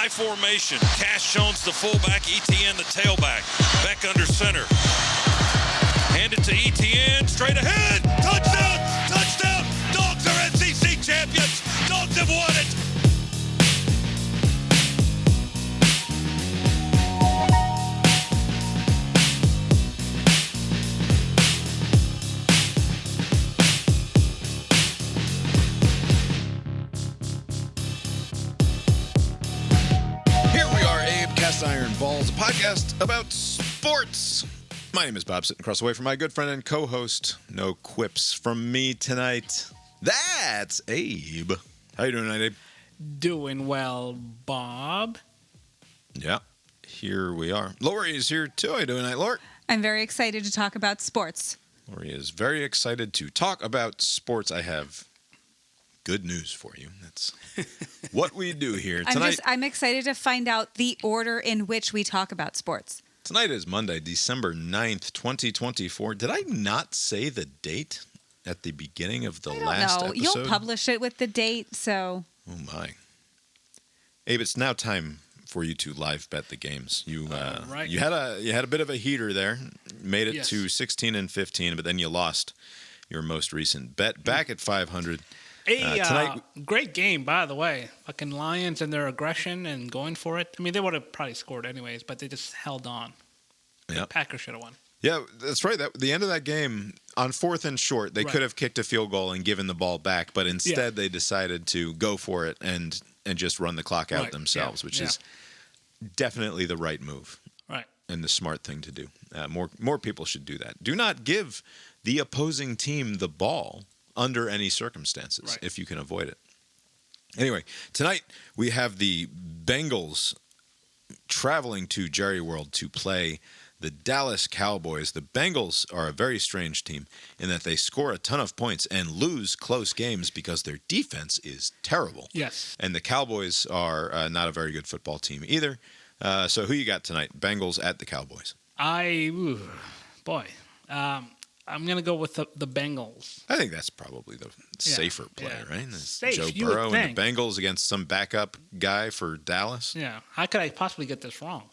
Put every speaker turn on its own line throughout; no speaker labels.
I formation. Cash Jones the fullback, ETN the tailback. Beck under center. Hand it to ETN, straight ahead. Touchdown! Touchdown! Dogs are NCC champions. Dogs have won it.
Iron Balls, a podcast about sports. My name is Bob, sitting across the way from my good friend and co-host. No quips from me tonight. That's Abe. How you doing tonight, Abe?
Doing well, Bob.
Yeah, here we are. Lori is here too. How you doing tonight, Lori?
I'm very excited to talk about sports.
Lori is very excited to talk about sports. I have good news for you. That's what we do here tonight.
I'm excited to find out the order in which we talk about sports.
Tonight is Monday, December 9th, 2024. Did I not say the date at the beginning of the last episode?
You'll publish it with the date, so.
Oh, my. Abe, it's now time for you to live bet the games. You
right.
you had a bit of a heater there. Made it
Yes.
to 16 and 15, but then you lost your most recent bet back at 500.
Tonight, great game, by the way. Fucking Lions and their aggression and going for it. I mean, they would have probably scored anyways, but they just held on.
Yeah.
The Packers should have won.
Yeah, that's right. The end of that game, on 4th and short, they could have kicked a field goal and given the ball back, but instead they decided to go for it and just run the clock out themselves, which is definitely the right move.
Right.
And the smart thing to do. More people should do that. Do not give the opposing team the ball under any circumstances, if you can avoid it. Anyway, tonight we have the Bengals traveling to Jerry World to play the Dallas Cowboys. The Bengals are a very strange team in that they score a ton of points and lose close games because their defense is terrible.
Yes.
And the Cowboys are not a very good football team either. So who you got tonight? Bengals at the Cowboys.
I'm going to go with the Bengals.
I think that's probably the safer play, right?
Safe,
Joe
you
Burrow
would
and the
think.
Bengals against some backup guy for Dallas.
Yeah. How could I possibly get this wrong?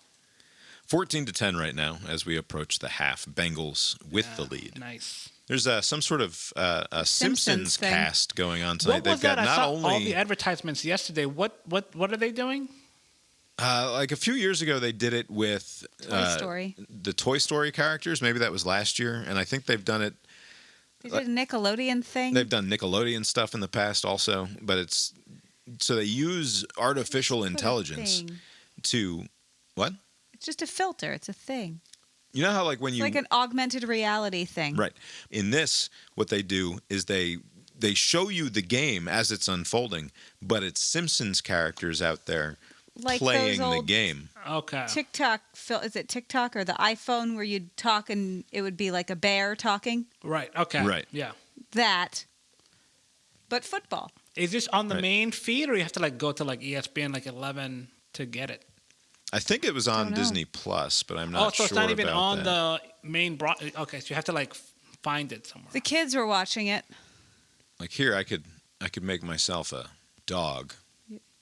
14-10 right now as we approach the half. Bengals with the lead.
Nice.
There's some sort of a Simpsons
thing.
cast going on tonight.
What was
They've got
that? I
not
saw
only
all the advertisements yesterday. What are they doing?
like a few years ago, they did it with
Toy Story.
the Toy Story characters. Maybe that was last year, and I think they've done it.
They did a Nickelodeon thing.
They've done Nickelodeon stuff in the past also, but it's so they use artificial intelligence to what?
It's just a filter. It's a thing.
You know how like when
It's
you
like an augmented reality thing.
right in this, what they do is they show you the game as it's unfolding, but it's Simpsons characters out there
Like
playing
those
the
old
game.
Okay.
TikTok, is it TikTok or the iPhone where you'd talk and it would be like a bear talking?
Right. Okay.
Right.
Yeah.
That, but football.
Is this on the
Right.
main feed, or you have to like go to like ESPN like 11 to get it?
I think it was on
Don't know.
Disney Plus, but I'm not sure
so it's not even
about
on
that.
the main Okay, so you have to like find it somewhere.
The kids were watching it.
Like here, I could make myself a dog.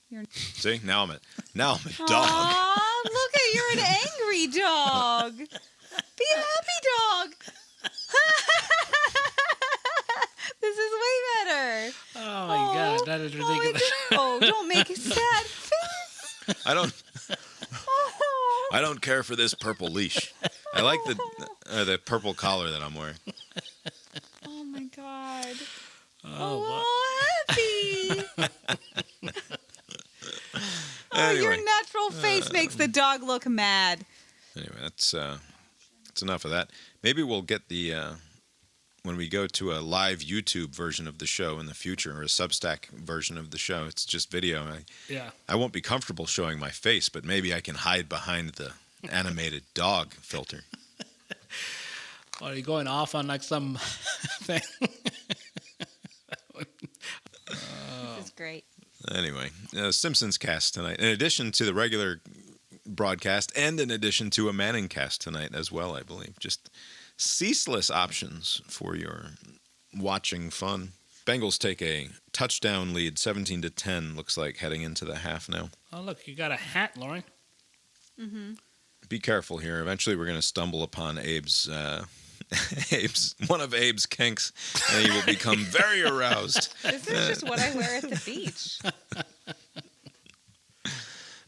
You're...
See, now I'm a dog.
Aw, look at you're an angry dog. Be a happy dog. This is way better.
Oh my God, that is ridiculous.
Don't make a sad face.
I don't care for this purple leash. I like the purple collar that I'm wearing.
Oh my God.
Oh,
happy.
Anyway.
Your natural face makes the dog look mad.
Anyway, that's enough of that. Maybe we'll get the when we go to a live YouTube version of the show in the future, or a Substack version of the show. It's just video. I won't be comfortable showing my face, but maybe I can hide behind the animated dog filter.
Are you going off on like some thing?
This is great.
Anyway, Simpsons cast tonight. In addition to the regular broadcast, and in addition to a Manning cast tonight as well, I believe. Just ceaseless options for your watching fun. Bengals take a touchdown lead, 17-10, looks like, heading into the half now.
Oh, look, you got a hat, Lauren.
Mm-hmm.
Be careful here. Eventually we're going to stumble upon Abe's one of Abe's kinks, and he will become very aroused.
This is just what I wear at the beach.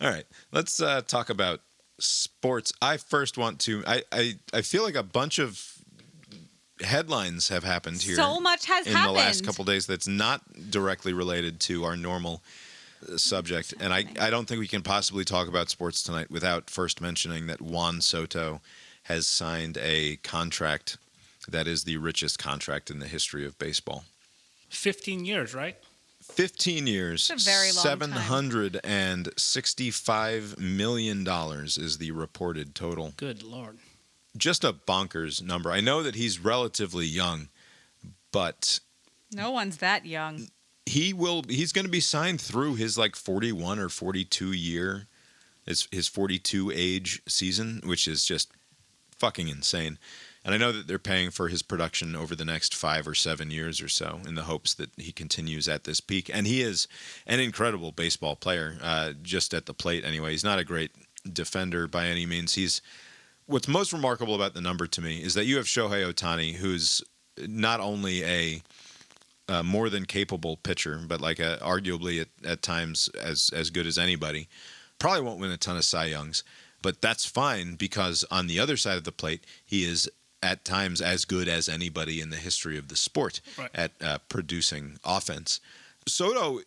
All right, let's talk about sports. I first want to. I feel like a bunch of headlines have happened here.
So much has
in
happened
the last couple of days that's not directly related to our normal subject, and I don't think we can possibly talk about sports tonight without first mentioning that Juan Soto has signed a contract that is the richest contract in the history of baseball.
15 years, right?
15 years,
That's a very long time.
$765 million is the reported total.
Good Lord.
Just a bonkers number. I know that he's relatively young, but
No one's that young.
he's going to be signed through his 41 or 42 year, his 42 age season, which is just fucking insane. And I know that they're paying for his production over the next 5 or 7 years or so in the hopes that he continues at this peak. And he is an incredible baseball player, just at the plate anyway. He's not a great defender by any means. What's most remarkable about the number to me is that you have Shohei Ohtani, who's not only a more than capable pitcher, but arguably at times as good as anybody. Probably won't win a ton of Cy Youngs, but that's fine because on the other side of the plate, he is at times as good as anybody in the history of the sport at producing offense. Soto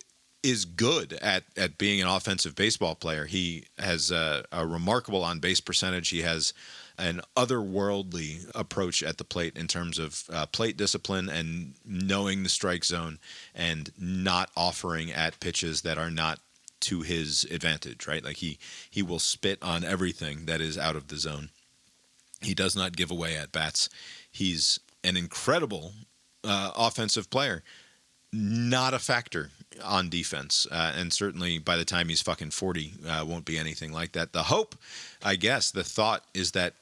is good at being an offensive baseball player. He has a remarkable on-base percentage. He has an otherworldly approach at the plate in terms of plate discipline and knowing the strike zone and not offering at pitches that are not to his advantage, right? Like he will spit on everything that is out of the zone. He does not give away at bats. He's an incredible offensive player, not a factor on defense, and certainly by the time he's fucking 40, won't be anything like that. The hope, I guess, the thought is that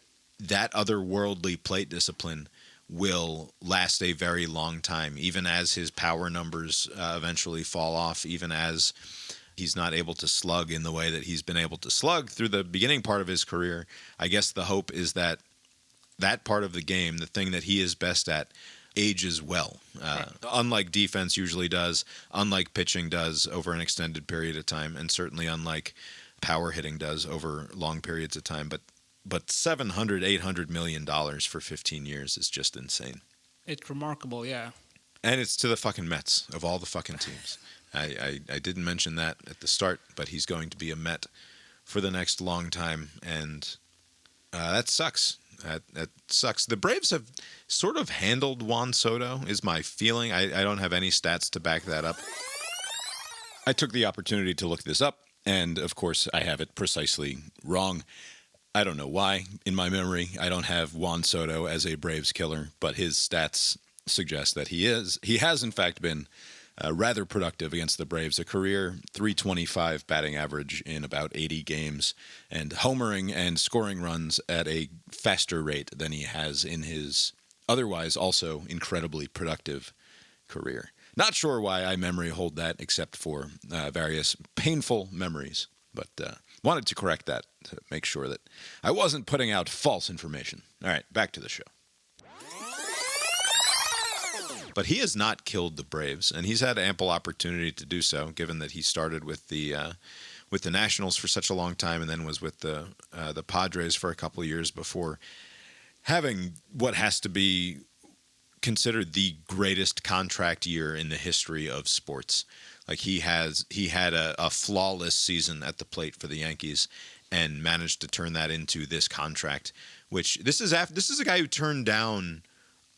otherworldly plate discipline will last a very long time, even as his power numbers eventually fall off, even as he's not able to slug in the way that he's been able to slug through the beginning part of his career. I guess the hope is that part of the game, the thing that he is best at, ages well. Unlike defense usually does, unlike pitching does over an extended period of time, and certainly unlike power hitting does over long periods of time. But $700-800 million for 15 years is just insane.
It's remarkable, yeah.
And it's to the fucking Mets of all the fucking teams. I didn't mention that at the start, but he's going to be a Met for the next long time, and that sucks. That sucks. The Braves have sort of handled Juan Soto, is my feeling. I don't have any stats to back that up. I took the opportunity to look this up, and of course I have it precisely wrong. I don't know why. In my memory, I don't have Juan Soto as a Braves killer, but his stats suggest that he has in fact been rather productive against the Braves. A career .325 batting average in about 80 games, and homering and scoring runs at a faster rate than he has in his otherwise also incredibly productive career. Not sure why I memory hold that, except for various painful memories, but wanted to correct that to make sure that I wasn't putting out false information. All right, back to the show. But he has not killed the Braves, and he's had ample opportunity to do so, given that he started with the Nationals for such a long time, and then was with the Padres for a couple of years before having what has to be considered the greatest contract year in the history of sports. Like he had a flawless season at the plate for the Yankees, and managed to turn that into this contract. Which this is a guy who turned down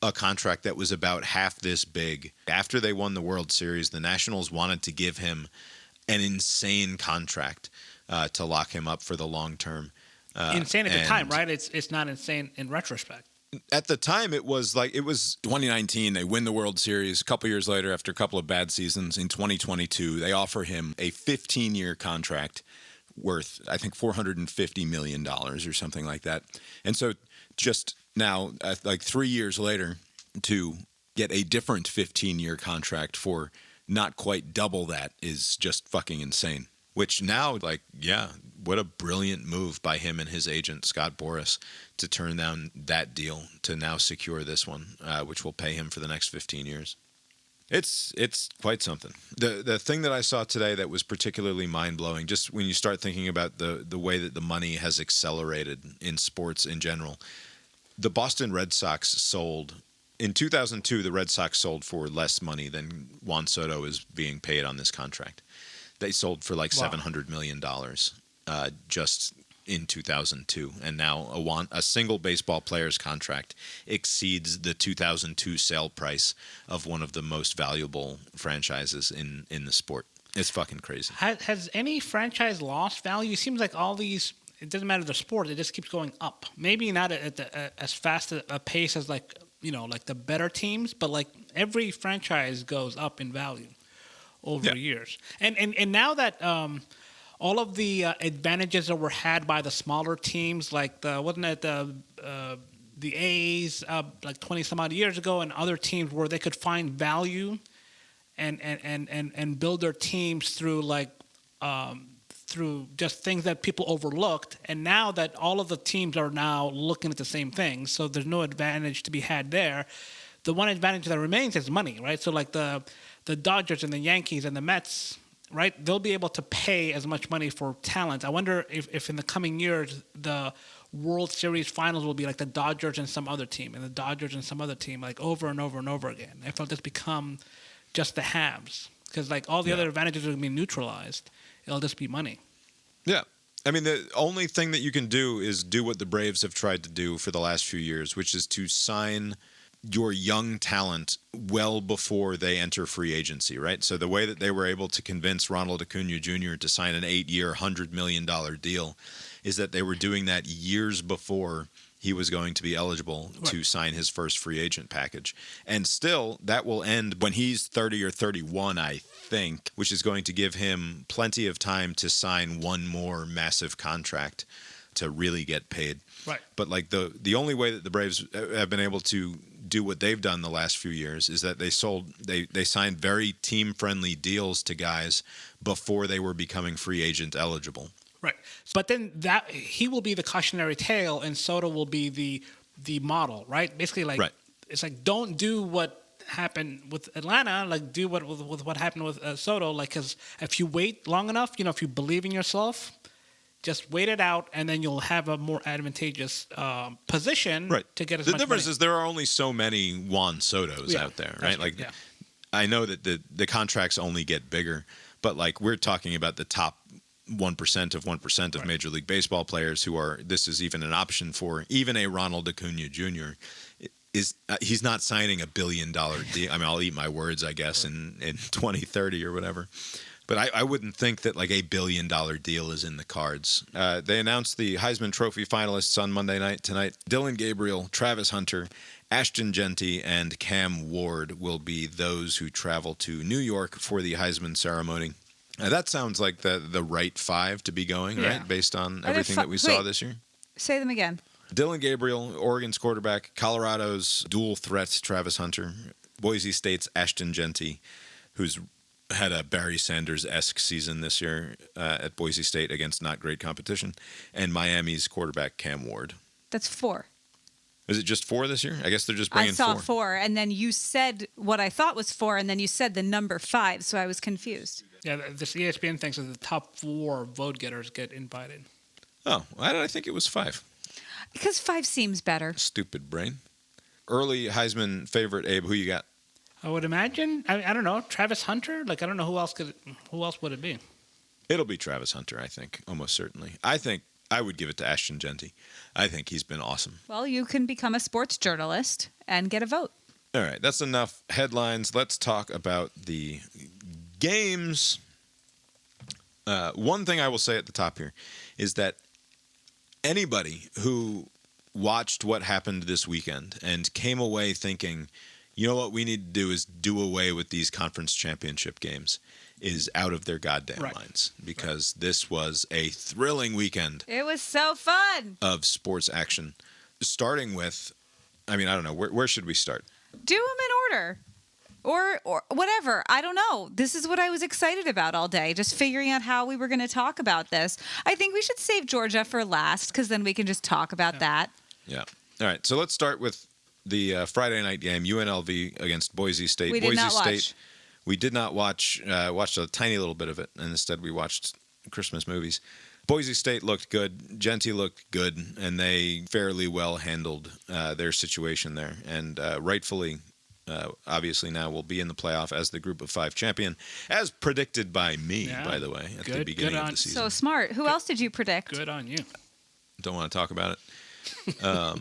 a contract that was about half this big. After they won the World Series, the Nationals wanted to give him an insane contract to lock him up for the long term.
Insane at the time, right? It's not insane in retrospect.
At the time, it was 2019. They win the World Series. A couple years later, after a couple of bad seasons, in 2022, they offer him a 15-year contract worth, I think, $450 million or something like that. And so just now, 3 years later, to get a different 15-year contract for not quite double that is just fucking insane. Which now, like, yeah, what a brilliant move by him and his agent, Scott Boras, to turn down that deal to now secure this one, which will pay him for the next 15 years. It's quite something. The thing that I saw today that was particularly mind-blowing, just when you start thinking about the way that the money has accelerated in sports in general, the Boston Red Sox sold... In 2002, the Red Sox sold for less money than Juan Soto is being paid on this contract. They sold for like $700 million just in 2002. And now a single baseball player's contract exceeds the 2002 sale price of one of the most valuable franchises in the sport. It's fucking crazy.
Has any franchise lost value? It seems like all these, it doesn't matter the sport, it just keeps going up. Maybe not as fast a pace as like the better teams, but like every franchise goes up in value over years. And now that all of the advantages that were had by the smaller teams, like the A's like 20 some odd years ago, and other teams where they could find value and build their teams through through just things that people overlooked. And now that all of the teams are now looking at the same thing, so there's no advantage to be had there. The one advantage that remains is money, right? So like the Dodgers and the Yankees and the Mets, right? They'll be able to pay as much money for talent. I wonder if in the coming years the World Series finals will be like the Dodgers and some other team, and the Dodgers and some other team, like over and over and over again. If it'll just become just the haves, because like all the other advantages are going to be neutralized. It'll just be money.
Yeah. I mean, the only thing that you can do is do what the Braves have tried to do for the last few years, which is to sign your young talent well before they enter free agency, right? So the way that they were able to convince Ronald Acuna Jr. to sign an 8-year, $100 million deal is that they were doing that years before he was going to be eligible to sign his first free agent package. And still, that will end when he's 30 or 31, I think, which is going to give him plenty of time to sign one more massive contract to really get paid.
Right.
But like the only way that the Braves have been able to do what they've done the last few years is that they signed very team-friendly deals to guys before they were becoming free agent eligible.
Right. But then that he will be the cautionary tale and Soto will be the model, right? Basically it's like don't do what happened with Atlanta, like do what happened with Soto, like cuz if you wait long enough, if you believe in yourself, just wait it out, and then you'll have a more advantageous position to get as much money. The difference
is there are only so many Juan Sotos out there, right? Like, I know that the contracts only get bigger, but like we're talking about the top 1% of 1% of Major League Baseball players who are. This is even an option for even a Ronald Acuna Jr. He's not signing $1 billion deal. I mean, I'll eat my words, I guess, in 2030 or whatever. But I wouldn't think that like $1 billion deal is in the cards. They announced the Heisman Trophy finalists on Monday night tonight. Dylan Gabriel, Travis Hunter, Ashton Genty, and Cam Ward will be those who travel to New York for the Heisman ceremony. That sounds like the right five to be going, right? Based on everything that we saw this year.
Say them again.
Dylan Gabriel, Oregon's quarterback, Colorado's dual threat, Travis Hunter, Boise State's Ashton Genty, who's had a Barry Sanders-esque season this year at Boise State against not great competition, and Miami's quarterback, Cam Ward.
That's 4.
Is it just 4 this year? I guess they're just bringing 4.
I saw 4, and then you said what I thought was 4, and then you said the number 5, so I was confused.
Yeah, this ESPN thinks that the top 4 vote getters get invited.
Oh, why did I think it was 5?
Because 5 seems better.
Stupid brain. Early Heisman favorite, Abe, who you got?
I would imagine. I don't know. Travis Hunter. Like I don't know who else would it be?
It'll be Travis Hunter, I think, almost certainly. I think I would give it to Ashton Genty. I think he's been awesome.
Well, you can become a sports journalist and get a vote.
All right, that's enough headlines. Let's talk about the games. One thing I will say at the top here is that anybody who watched what happened this weekend and came away thinking, you know what we need to do is do away with these conference championship games is out of their goddamn minds, because this was a thrilling weekend.
It was so fun.
Of sports action. Starting with, I mean, I don't know, where should we start?
Do them in order. Or whatever. I don't know. This is what I was excited about all day, just figuring out how we were going to talk about this. I think we should save Georgia for last because then we can just talk about that.
Yeah. All right. So let's start with the Friday night game, UNLV against Boise State.
We did not watch.
We did not watch. Watched a tiny little bit of it, and instead we watched Christmas movies. Boise State looked good. Genty looked good, and they fairly well handled their situation there, and rightfully. Obviously now will be in the playoff as the Group of 5 champion, as predicted by me, by the way, at the beginning of the season.
So smart. Who else did you predict?
Good on you.
Don't want to talk about it.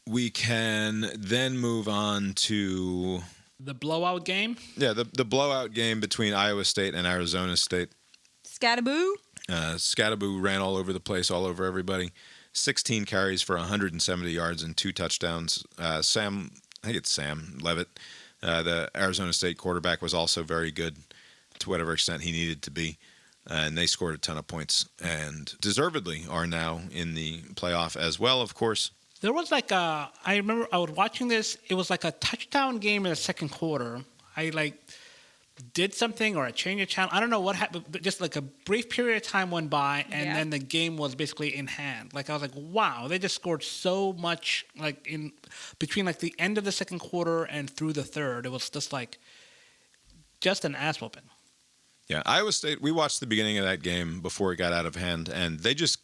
We can then move on to...
The blowout game?
Yeah, the blowout game between Iowa State and Arizona State.
Scattaboo?
Scattaboo ran all over the place, all over everybody. 16 carries for 170 yards and 2 touchdowns. I think it's Sam Levitt. The Arizona State quarterback was also very good to whatever extent he needed to be. And they scored a ton of points and deservedly are now in the playoff as well, of course.
There was I remember I was watching this. It was like a touchdown game in the second quarter. I did something or I changed the channel. I don't know what happened, but just like a brief period of time went by and then the game was basically in hand. I was like, wow, they just scored so much in between the end of the second quarter and through the third. It was just an ass whooping.
Yeah, Iowa State, we watched the beginning of that game before it got out of hand, and they just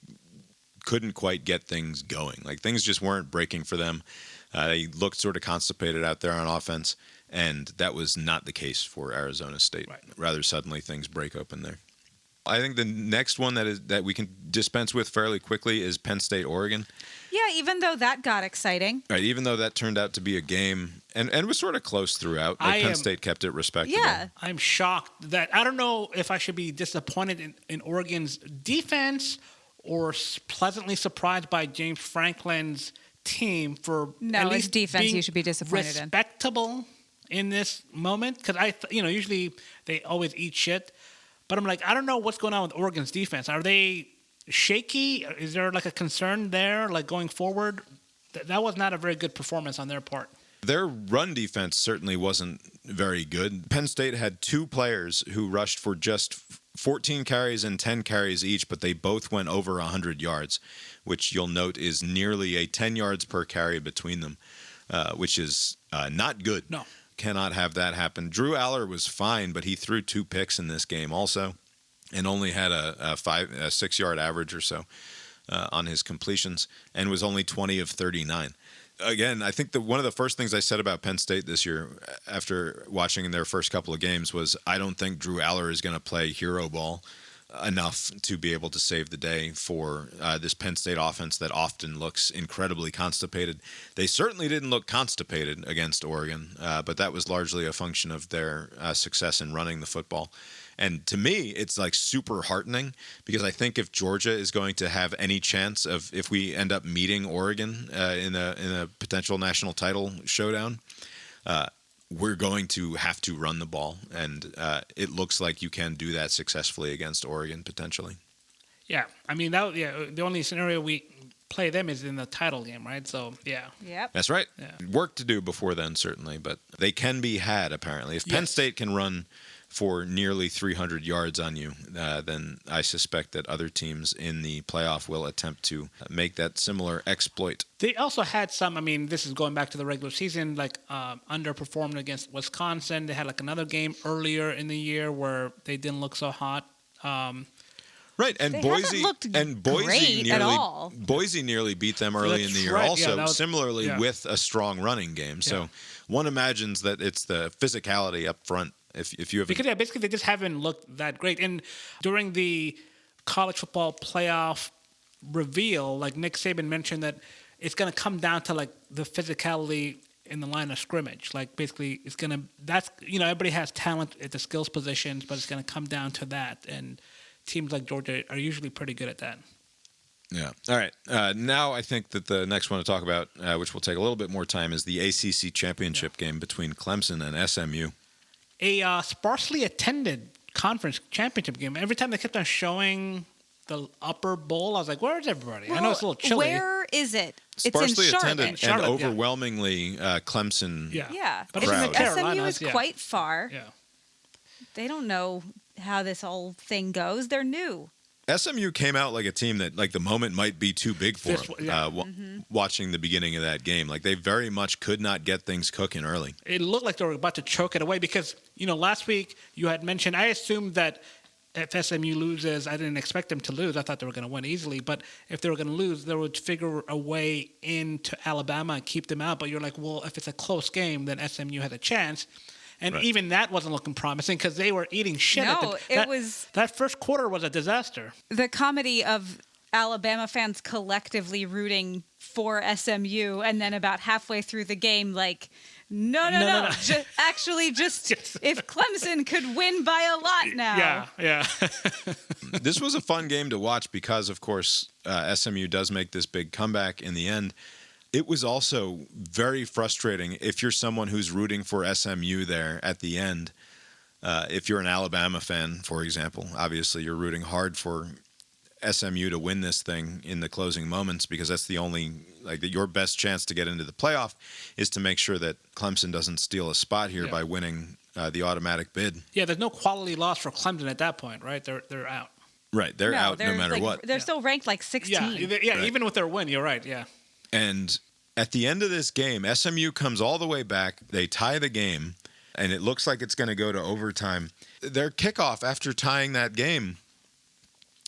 couldn't quite get things going. Things just weren't breaking for them. They looked sort of constipated out there on offense. And that was not the case for Arizona State. Right. Rather suddenly, things break open there. I think the next one that we can dispense with fairly quickly is Penn State, Oregon.
Yeah, even though that got exciting.
Right, even though that turned out to be a game and was sort of close throughout. Penn State kept it respectable.
Yeah.
I'm shocked that I don't know if I should be disappointed in Oregon's defense or pleasantly surprised by James Franklin's team for at least
his defense
being
you should be disappointed in.
Respectable in this moment, because usually they always eat shit, but I'm I don't know what's going on with Oregon's defense. Are they shaky? Is there a concern there, going forward? That was not a very good performance on their part.
Their run defense certainly wasn't very good. Penn State had 2 players who rushed for just 14 carries and 10 carries each, but they both went over 100 yards, which you'll note is nearly a 10 yards per carry between them, which is not good.
No.
Cannot have that happen. Drew Aller was fine, but he threw 2 picks in this game also and only had a 6-yard average or so on his completions and was only 20 of 39. Again, I think one of the first things I said about Penn State this year after watching their first couple of games was I don't think Drew Aller is going to play hero ball enough to be able to save the day for this Penn State offense that often looks incredibly constipated. They certainly didn't look constipated against Oregon, but that was largely a function of their success in running the football. And to me, it's super heartening because I think if Georgia is going to have any chance of, if we end up meeting Oregon in a potential national title showdown, we're going to have to run the ball, and it looks like you can do that successfully against Oregon potentially.
Yeah, the only scenario we play them is in the title game, right? So yeah.
Yep.
That's right.
Yeah.
Work to do before then, certainly, but they can be had apparently. If Penn State can run for nearly 300 yards on you, then I suspect that other teams in the playoff will attempt to make that similar exploit.
They also had some, this is going back to the regular season, underperformed against Wisconsin. They had another game earlier in the year where they didn't look so hot.
Right, and
They
Boise
haven't looked great at all.
Boise nearly beat them early in the year,
right.
also
Yeah,
similarly with a strong running game. So one imagines that it's the physicality up front. If you have
because basically they just haven't looked that great. And during the college football playoff reveal, Nick Saban mentioned that it's going to come down to the physicality in the line of scrimmage. Basically it's going to everybody has talent at the skills positions, but it's going to come down to that. And teams like Georgia are usually pretty good at that.
Yeah. All right. Now I think that the next one to talk about, which will take a little bit more time, is the ACC championship game between Clemson and SMU.
A sparsely attended conference championship game. Every time they kept on showing the upper bowl, I was like, where's everybody? I know it's a little chilly.
Where is it?
Sparsely
it's in Charlotte.
attended and
Charlotte, yeah.
overwhelmingly Clemson.
Yeah.
Yeah,
But
it's
it's in
in
the
SMU
Carolinas,
is
yeah.
quite far.
Yeah.
They don't know how this whole thing goes. They're new.
SMU came out like a team that, like, the moment might be too big for
This
them.
one, yeah.
Watching the beginning of that game, like, they very much could not get things cooking early.
It looked like they were about to choke it away because, last week you had mentioned, I assumed that if SMU loses, I didn't expect them to lose. I thought they were going to win easily. But if they were going to lose, they would figure a way into Alabama and keep them out. But you're like, well, if it's a close game, then SMU had a chance. And
Right.
even that wasn't looking promising because they were eating shit.
No,
That first quarter was a disaster.
The comedy of Alabama fans collectively rooting for SMU, and then about halfway through the game, like, no. Actually, just if Clemson could win by a lot now.
Yeah.
This was a fun game to watch because, of course, SMU does make this big comeback in the end. It was also very frustrating if you're someone who's rooting for SMU there at the end. If you're an Alabama fan, for example, obviously you're rooting hard for SMU to win this thing in the closing moments because that's the only, your best chance to get into the playoff is to make sure that Clemson doesn't steal a spot here by winning the automatic bid.
Yeah, there's no quality loss for Clemson at that point, right? They're out.
Right, they're out no matter what.
They're still ranked like 16.
Yeah,
Right.
Even with their win, you're right, yeah.
And at the end of this game, SMU comes all the way back. They tie the game, and it looks like it's going to go to overtime. Their kickoff after tying that game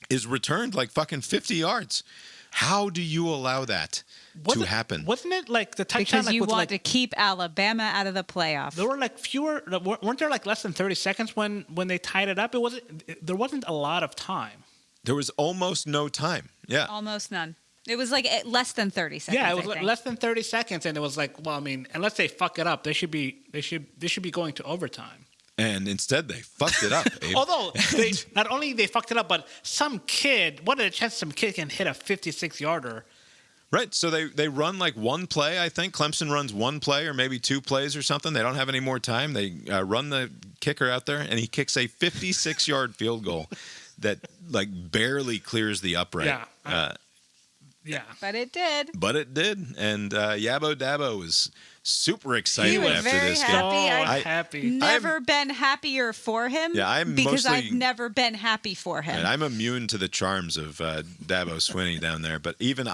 is returned like fucking 50 yards. How do you allow that to happen?
Wasn't it like the touchdown?
Because
like,
you
with,
want
like,
to keep Alabama out of the playoff.
There were like weren't there like less than 30 seconds when they tied it up? There wasn't a lot of time.
There was almost no time. Yeah.
Almost none. It was like less than 30 seconds.
Yeah, it was
I think.
less than 30 seconds, and it was like, well, I mean, unless they fuck it up, they should be going to overtime.
And instead, they fucked it up, Abe.
Although not only they fucked it up, but what are the chances some kid can hit a 56-yarder?
Right. So they run like one play, I think. Clemson runs one play or maybe two plays or something. They don't have any more time. They run the kicker out there, and he kicks a 56-yard field goal that like barely clears the upright.
Yeah. Yeah.
But it did.
But it did. And Yabo Dabo was super excited
He was
after
very
this
happy.
game.
So happy.
Never been happier for him.
Yeah, I'm
because
mostly-
I've never been happy for him.
And I'm immune to the charms of Dabo Swinney down there. But even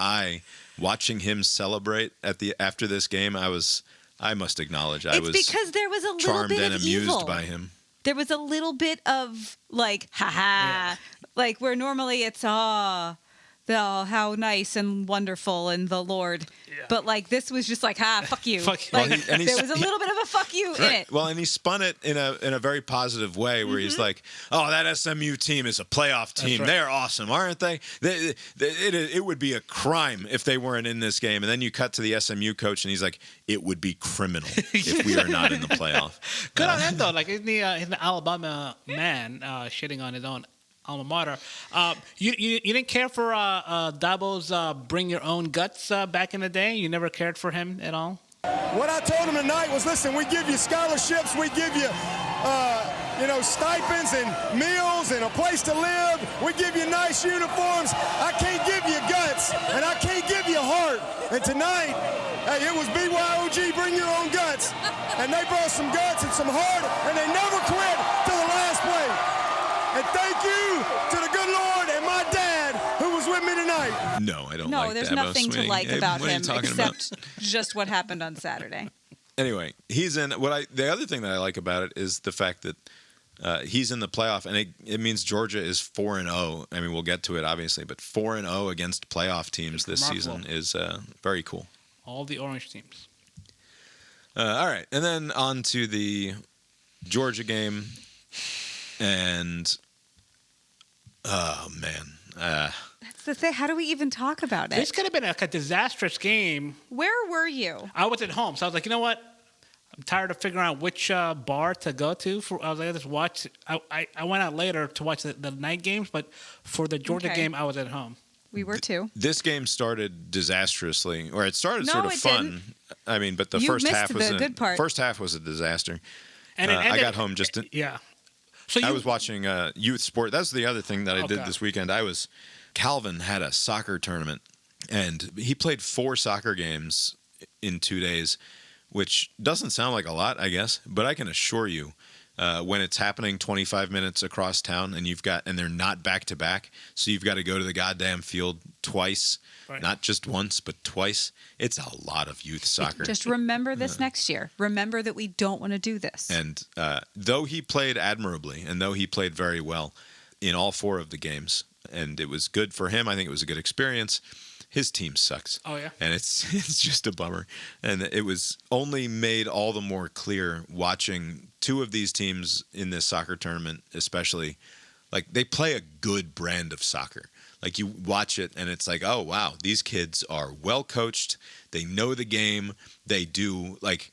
watching him celebrate after this game, I must acknowledge I was
because there was a little
charmed
bit
and
of
amused
evil.
by him.
There was a little bit of like, haha, like where normally it's how nice and wonderful and the Lord.
Yeah.
But like this was just like, fuck you.
Fuck you.
Like,
Well, and
there was a little bit of a fuck you in it.
Well, and he spun it in a very positive way where he's like, "Oh, that SMU team is a playoff team.
right.
They're awesome, aren't they? It would be a crime if they weren't in this game." And then you cut to the SMU coach, and he's like, "It would be criminal if we are not in the playoff."
Good on him though. Like he's the Alabama man shitting on his own alma mater. You didn't care for Dabo's "Bring Your Own Guts" back in the day. You never cared for him at all.
What I told him tonight was, listen, we give you scholarships, we give you, stipends and meals and a place to live. We give you nice uniforms. I can't give you guts, and I can't give you heart. And tonight, hey, it was BYOG, bring your own guts. And they brought some guts and some heart, and they never quit to the last play. And thank you to the good Lord and my dad who was with me tonight.
No, I don't.
No,
like
there's
Dabo
nothing to
Swinney.
like
Abe,
about
what are you
him
talking
except
about?
just what happened on Saturday.
Anyway, he's in. The other thing that I like about it is the fact that he's in the playoff, and it means Georgia is 4-0. I mean, we'll get to it obviously, but 4-0 against playoff teams this season is very cool.
All the orange teams.
All right, and then on to the Georgia game, and oh man,
That's the thing. How do we even talk about
This
it?
could have been like a disastrous game.
Where were you?
I was at home, so I was like, you know what? I'm tired of figuring out which bar to go to. I was like, just watch. I went out later to watch the night games, but for the Georgia
Okay.
game, I was at home.
We were too.
this game started disastrously, or it started
No,
sort of
it
fun.
didn't.
I mean, but the
You
first
missed
half was
the good part.
First half was a disaster.
And it
I
ended-
got home just.
Yeah. So
I was watching youth sport. That's the other thing that I did
Okay.
this weekend. Calvin had a soccer tournament And he played 4 soccer games in 2 days, which doesn't sound like a lot, I guess, but I can assure you, when it's happening 25 minutes across town and they're not back to back, so you've got to go to the goddamn field twice, not just once, but twice. It's a lot of youth soccer.
Just remember this next year. Remember that we don't want to do this.
And though he played admirably and though he played very well in all 4 of the games, and it was good for him, I think it was a good experience, his team sucks.
Oh, yeah?
And it's just a bummer. And it was only made all the more clear watching 2 of these teams in this soccer tournament, especially. Like, they play a good brand of soccer. Like, you watch it and it's like, oh, wow, these kids are well coached. They know the game. They do, like,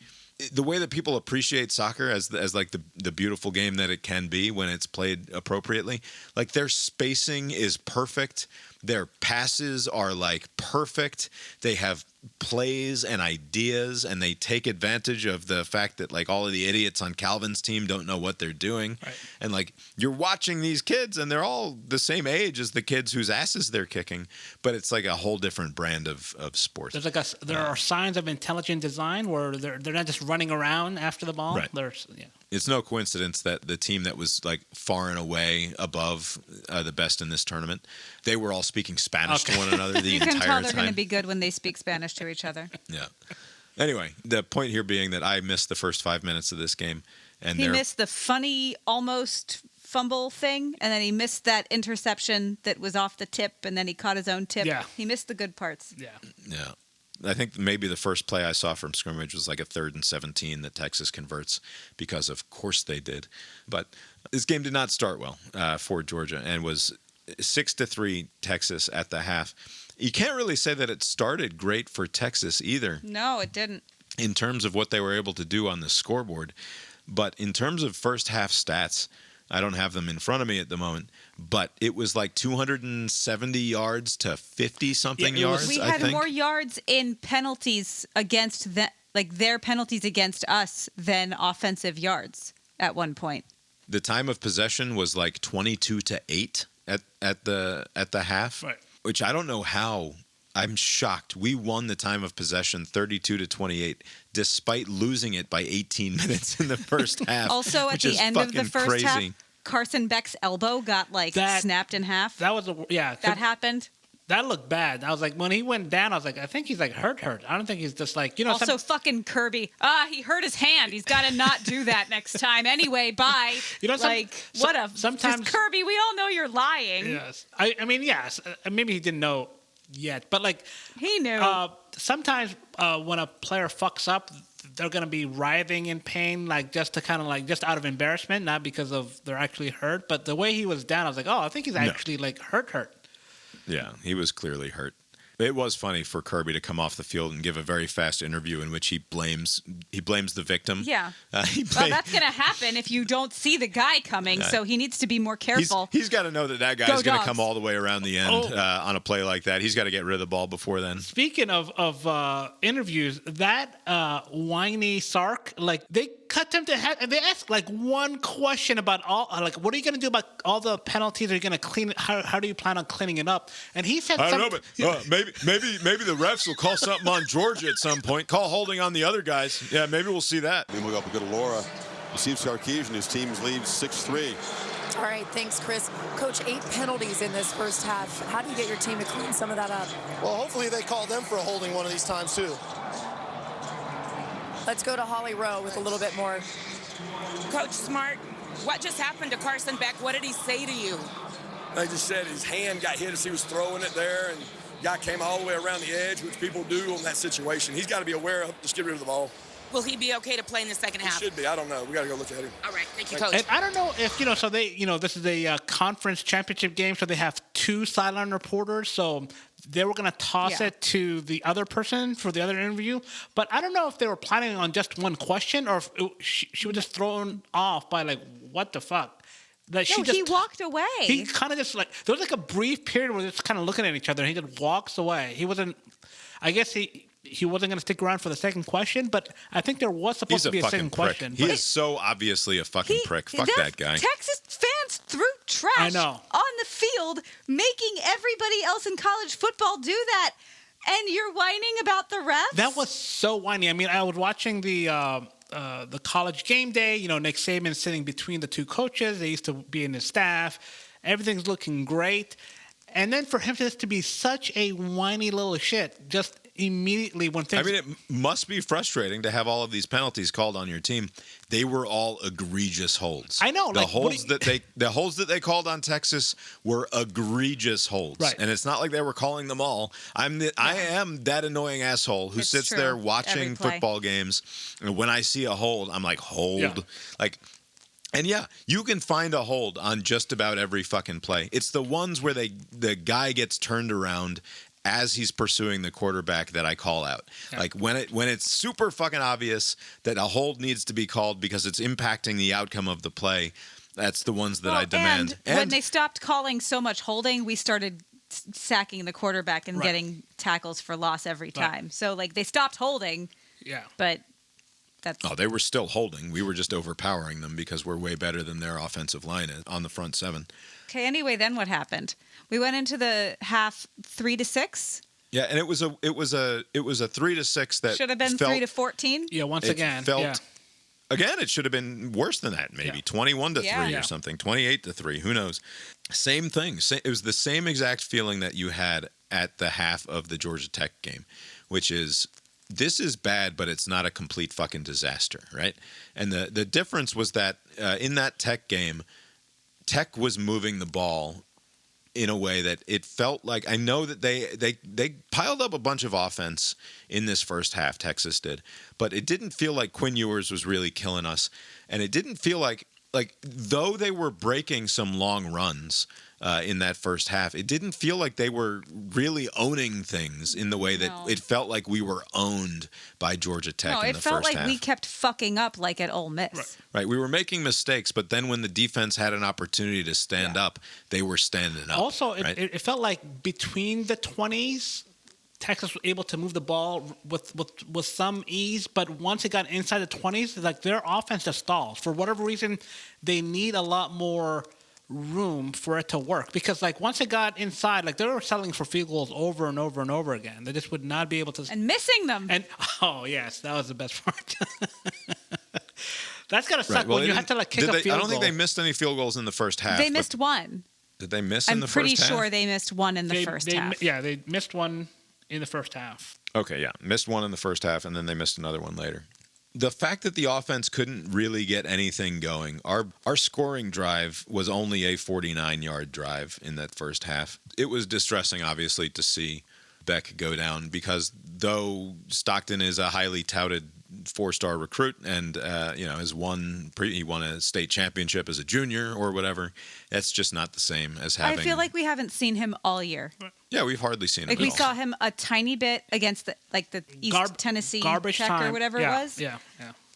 the way that people appreciate soccer as like the beautiful game that it can be when it's played appropriately. Like, their spacing is perfect. Their passes are like perfect. They have plays and ideas, and they take advantage of the fact that like all of the idiots on Calvin's team don't know what they're doing. Right. And like, you're watching these kids and they're all the same age as the kids whose asses they're kicking, but it's like a whole different brand of sport.
There's like there are signs of intelligent design where they're not just running around after the ball.
Right. It's no coincidence that the team that was like far and away above the best in this tournament, they were all speaking Spanish to one another the entire time.
You can tell they're going to be good when they speak Spanish to each other.
Yeah. Anyway, the point here being that I missed the first 5 minutes of this game. And
he missed the funny almost fumble thing, and then he missed that interception that was off the tip, and then he caught his own tip.
Yeah.
He missed the good parts.
Yeah.
Yeah. I think maybe the first play I saw from scrimmage was like a 3rd and 17 that Texas converts, because of course they did. But this game did not start well for Georgia, and was 6-3 Texas at the half. You can't really say that it started great for Texas either.
No, it didn't.
In terms of what they were able to do on the scoreboard. But in terms of first half stats, I don't have them in front of me at the moment, but it was like 270 yards to 50-something yards,
We
I
had
think.
more yards in penalties against their penalties against us than offensive yards at one point.
The time of possession was like 22-8 at the half,
right.
Which I don't know how. I'm shocked. We won the time of possession 32-28, despite losing it by 18 minutes in the first half.
Also, at the end of the first half, Carson Beck's elbow got snapped in half.
That was
that happened.
That looked bad. I was like, when he went down, I was like, I think he's like hurt. I don't think he's just like,
Also, fucking Kirby. He hurt his hand. He's got to not do that next time. Anyway, bye.
Sometimes
Kirby. We all know you're lying.
Yes, I mean, yes. Maybe he didn't know yet, but like
he knew.
Sometimes when a player fucks up, they're gonna be writhing in pain, like just to kind of like just out of embarrassment, not because of they're actually hurt. But the way he was down, I was like, oh, I think he's actually like hurt.
Yeah, he was clearly hurt. It was funny for Kirby to come off the field and give a very fast interview in which he blames the victim.
Yeah. Well, that's going to happen if you don't see the guy coming, so he needs to be more careful.
He's got to know that guy's going to come all the way around the end on a play like that. He's got to get rid of the ball before then.
Speaking of interviews, that whiny Sark, like they cut him to head, and they asked like one question about what are you going to do about all the penalties? Are you going to clean it? How do you plan on cleaning it up? And he said,
I don't know, but maybe the refs will call something on Georgia at some point. Call holding on the other guys. Yeah, maybe we'll see that.
Then we'll go up and go to Laura. Steve Sarkisian, his team leads 6-3.
All right, thanks, Chris. Coach, 8 penalties in this first half. How do you get your team to clean some of that up?
Well, hopefully they call them for a holding one of these times, too.
Let's go to Holly Rowe with a little bit more.
Coach Smart, what just happened to Carson Beck? What did he say to you?
They just said his hand got hit as he was throwing it there, and guy came all the way around the edge, which people do on that situation. He's got to be aware of, just get rid of the ball.
Will he be okay to play in the second half?
He should be. I don't know. We got to go look at him.
All right. Thank you, Coach.
And I don't know if, so they, this is a conference championship game, so they have 2 sideline reporters. So they were going to toss it to the other person for the other interview. But I don't know if they were planning on just one question or if she was just thrown off by, like, what the fuck?
He walked away.
He kind of just, like, there was, like, a brief period where they're just kind of looking at each other, and he just walks away. He wasn't, I guess he wasn't going to stick around for the second question, but I think there was supposed to be a second question.
He is so obviously a fucking prick. Fuck that guy.
Texas fans threw trash
I know.
on the field, making everybody else in college football do that, and you're whining about the refs?
That was so whiny. I mean, I was watching the college game day. You know, Nick Saban sitting between the two coaches. They used to be in his staff. Everything's looking great. And then for him just to be such a whiny little shit, just immediately when things...
I mean, it must be frustrating to have all of these penalties called on your team. They were all egregious holds.
I know.
The holds that they called on Texas were egregious holds.
Right.
And it's not like they were calling them all. I am that annoying asshole who sits there watching football games, and when I see a hold, I'm like, hold.
Yeah.
Like... And yeah, you can find a hold on just about every fucking play. It's the ones where the guy gets turned around as he's pursuing the quarterback that I call out. Yeah. Like when it's super fucking obvious that a hold needs to be called because it's impacting the outcome of the play, that's the ones that I demand.
And when they stopped calling so much holding, we started sacking the quarterback and getting tackles for loss every time. Right. So like they stopped holding.
Yeah.
But
they were still holding. We were just overpowering them because we're way better than their offensive line on the front seven.
Okay, anyway, then what happened? We went into the half 3-6.
Yeah, and it was a 3-6 that
should have been 3-14.
Yeah, once again.
Again, it should have been worse than that, maybe 21-3 or something, 28-3. Who knows? Same thing. It was the same exact feeling that you had at the half of the Georgia Tech game, which is, this is bad, but it's not a complete fucking disaster, right? And the difference was that in that Tech game, Tech was moving the ball in a way that it felt like, I know that they piled up a bunch of offense in this first half, Texas did, but it didn't feel like Quinn Ewers was really killing us, and it didn't feel like though they were breaking some long runs in that first half, it didn't feel like they were really owning things in the way that it felt like we were owned by Georgia Tech in the first half.
No, it felt like we kept fucking up like at Ole Miss.
Right. We were making mistakes, but then when the defense had an opportunity to stand up, they were standing up.
Also, it felt like between the 20s, Texas was able to move the ball with some ease, but once it got inside the 20s, like their offense just stalls. For whatever reason, they need a lot more room for it to work, because like once it got inside, like they were settling for field goals over and over and over again. They just would not be able to,
and missing them.
And oh yes, that was the best part. That's gotta suck when you have to like kick a field goal.
I don't think they missed any field goals in the first half.
They missed one.
Did they miss in the first half?
I'm pretty sure they missed one in the first half.
Yeah, they missed one in the first half.
Okay, yeah. Missed one in the first half, and then they missed another one later. The fact that the offense couldn't really get anything going, our scoring drive was only a 49-yard drive in that first half. It was distressing, obviously, to see Beck go down, because though Stockton is a highly touted four-star recruit and he won a state championship as a junior or whatever, that's just not the same as having.
I feel like we haven't seen him all year.
Yeah, we've hardly seen him.
Like we saw him a tiny bit against the East Tennessee Tech or whatever it was.
Yeah.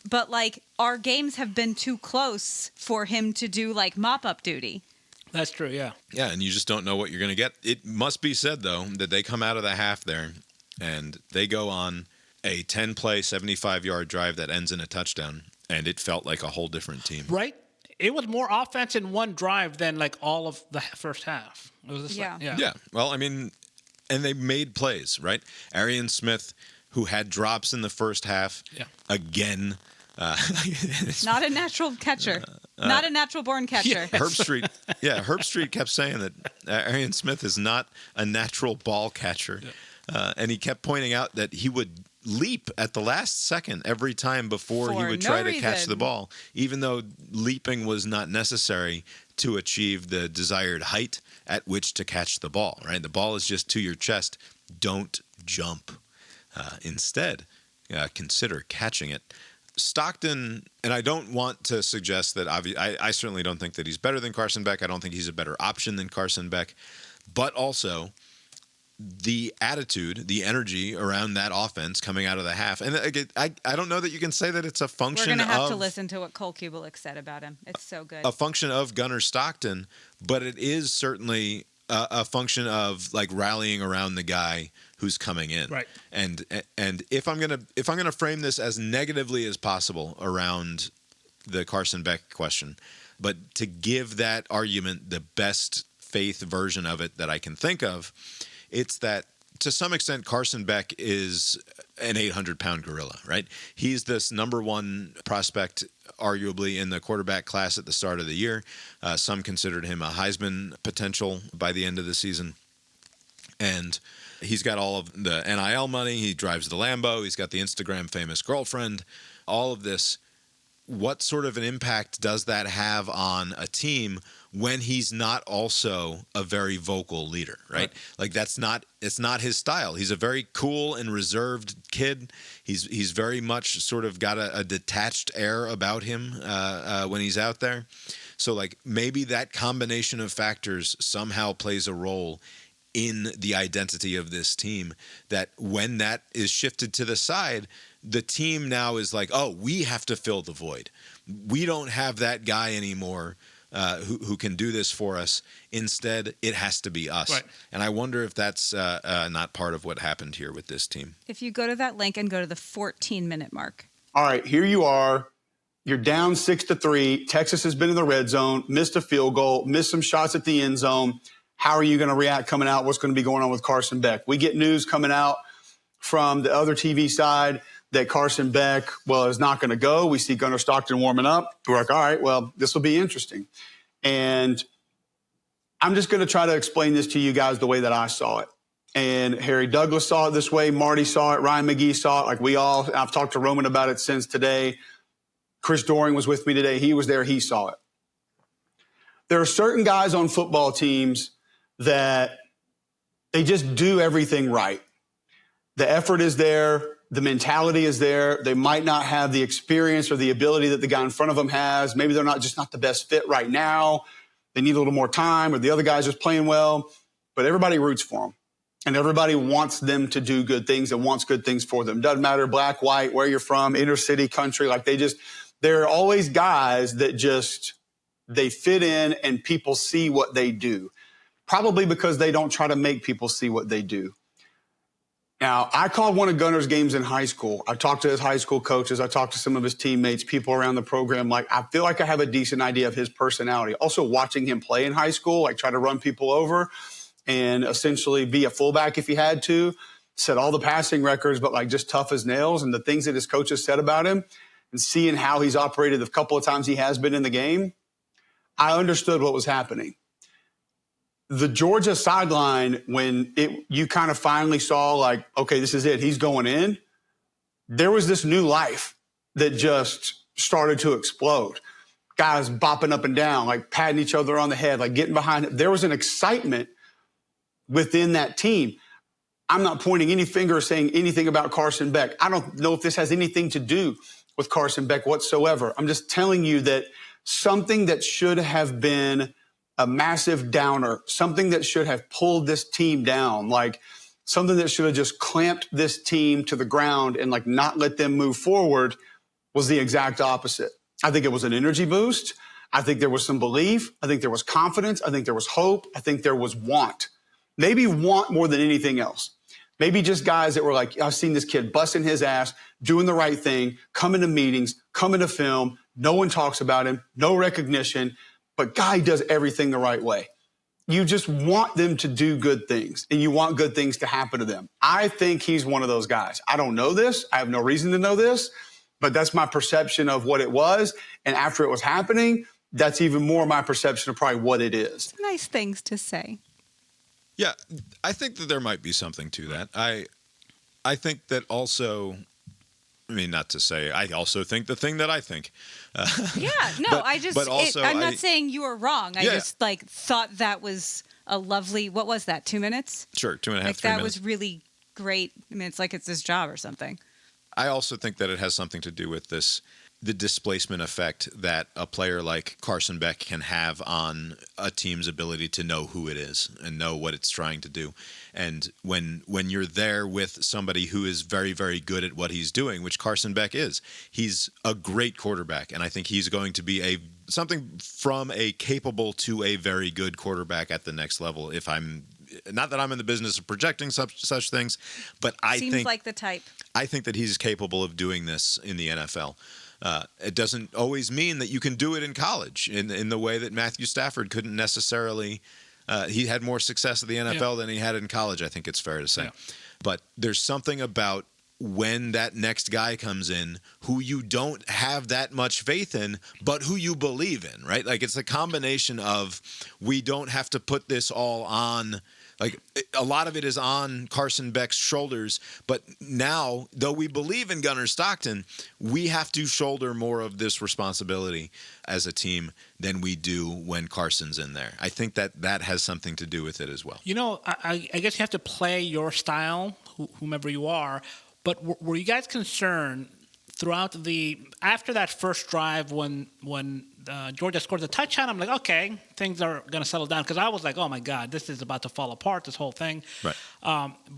But like our games have been too close for him to do like mop-up duty.
That's true. Yeah.
Yeah, and you just don't know what you're going to get. It must be said though that they come out of the half there, and they go on a 10-play, 75-yard drive that ends in a touchdown, and it felt like a whole different team.
Right? It was more offense in one drive than like all of the first half. It was just
Yeah. Well, I mean, and they made plays, right? Arian Smith, who had drops in the first half, again.
Not a natural catcher. Not a natural-born catcher.
Herb Street kept saying that Arian Smith is not a natural ball catcher. Yeah. And he kept pointing out that he would leap at the last second every time before he would try to catch the ball, even though leaping was not necessary to achieve the desired height at which to catch the ball, right? The ball is just to your chest. Don't jump. Instead, consider catching it. Stockton, and I don't want to suggest that I certainly don't think that he's better than Carson Beck. I don't think he's a better option than Carson Beck. But also, the attitude, the energy around that offense coming out of the half. And I don't know that you can say that it's a function of...
We're going to have to listen to what Cole Kubelik said about him. It's so good.
A function of Gunnar Stockton, but it is certainly a function of like rallying around the guy who's coming in.
Right.
And if I'm gonna frame this as negatively as possible around the Carson Beck question, But to give that argument the best faith version of it that I can think of, it's that to some extent Carson Beck is an 800-pound gorilla, right? He's this number one prospect arguably in the quarterback class at the start of the year. Some considered him a Heisman potential by the end of the season. And he's got all of the NIL money. He drives the Lambo. He's got the Instagram famous girlfriend. All of this. What sort of an impact does that have on a team when he's not also a very vocal leader, right? Like it's not his style. He's a very cool and reserved kid. He's very much sort of got a detached air about him when he's out there. So like maybe that combination of factors somehow plays a role in the identity of this team, that when that is shifted to the side, the team now is like, oh, we have to fill the void. We don't have that guy anymore who can do this for us. Instead, it has to be us. Right. And I wonder if that's not part of what happened here with this team.
If you go to that link and go to the 14-minute mark.
All right, here you are. You're down 6-3. Texas has been in the red zone, missed a field goal, missed some shots at the end zone. How are you going to react coming out? What's going to be going on with Carson Beck? We get news coming out from the other TV side that Carson Beck, is not going to go. We see Gunnar Stockton warming up. We're like, all right, well, this will be interesting. And I'm just going to try to explain this to you guys the way that I saw it. And Harry Douglas saw it this way. Marty saw it. Ryan McGee saw it. I've talked to Roman about it since today. Chris Doring was with me today. He was there. He saw it. There are certain guys on football teams that they just do everything right. The effort is there. The mentality is there. They might not have the experience or the ability that the guy in front of them has. Maybe they're not the best fit right now. They need a little more time, or the other guy's just playing well. But everybody roots for them. And everybody wants them to do good things and wants good things for them. Doesn't matter black, white, where you're from, inner city, country. There are always guys that they fit in and people see what they do. Probably because they don't try to make people see what they do. Now, I called one of Gunner's games in high school. I talked to his high school coaches. I talked to some of his teammates, people around the program. I feel like I have a decent idea of his personality. Also, watching him play in high school, try to run people over and essentially be a fullback if he had to, set all the passing records, but just tough as nails. And the things that his coaches said about him and seeing how he's operated the couple of times he has been in the game, I understood what was happening. The Georgia sideline, when you kind of finally saw okay, this is it, he's going in, there was this new life that just started to explode. Guys bopping up and down, patting each other on the head, getting behind it. There was an excitement within that team. I'm not pointing any finger or saying anything about Carson Beck. I don't know if this has anything to do with Carson Beck whatsoever. I'm just telling you that something that should have been a massive downer, something that should have pulled this team down, something that should have just clamped this team to the ground and not let them move forward, was the exact opposite. I think it was an energy boost. I think there was some belief. I think there was confidence. I think there was hope. I think there was want. Maybe want more than anything else. Maybe just guys that were I've seen this kid busting his ass, doing the right thing, coming to meetings, coming to film. No one talks about him, no recognition. But guy does everything the right way. You just want them to do good things, and you want good things to happen to them. I think he's one of those guys. I don't know this. I have no reason to know this, but that's my perception of what it was. And after it was happening, that's even more my perception of probably what it is.
Nice things to say.
Yeah, I think that there might be something to that. I think that also, not to say, I also think the thing that I think.
I'm not saying you were wrong. I just thought that was a lovely, what was that, 2 minutes?
Sure, 2.5, 3 minutes.
That was really great. It's his job or something.
I also think that it has something to do with the displacement effect that a player like Carson Beck can have on a team's ability to know who it is and know what it's trying to do. And when you're there with somebody who is very, very good at what he's doing, which Carson Beck is, he's a great quarterback. And I think he's going to be something from a capable to a very good quarterback at the next level. Not that I'm in the business of projecting such things, but I think
like the type.
I think that he's capable of doing this in the NFL. It doesn't always mean that you can do it in college in the way that Matthew Stafford couldn't necessarily. He had more success at the NFL than he had in college, I think it's fair to say. Yeah. But there's something about when that next guy comes in who you don't have that much faith in, but who you believe in, right? Like it's a combination of we don't have to put this all on. Like a lot of it is on Carson Beck's shoulders, but now, though we believe in Gunnar Stockton, we have to shoulder more of this responsibility as a team than we do when Carson's in there. I think that has something to do with it as well.
You know, I guess you have to play your style, whomever you are, but were you guys concerned after that first drive when Georgia scored the touchdown? I'm like, okay, things are going to settle down, because I was like, oh my God, this is about to fall apart, this whole thing.
Right.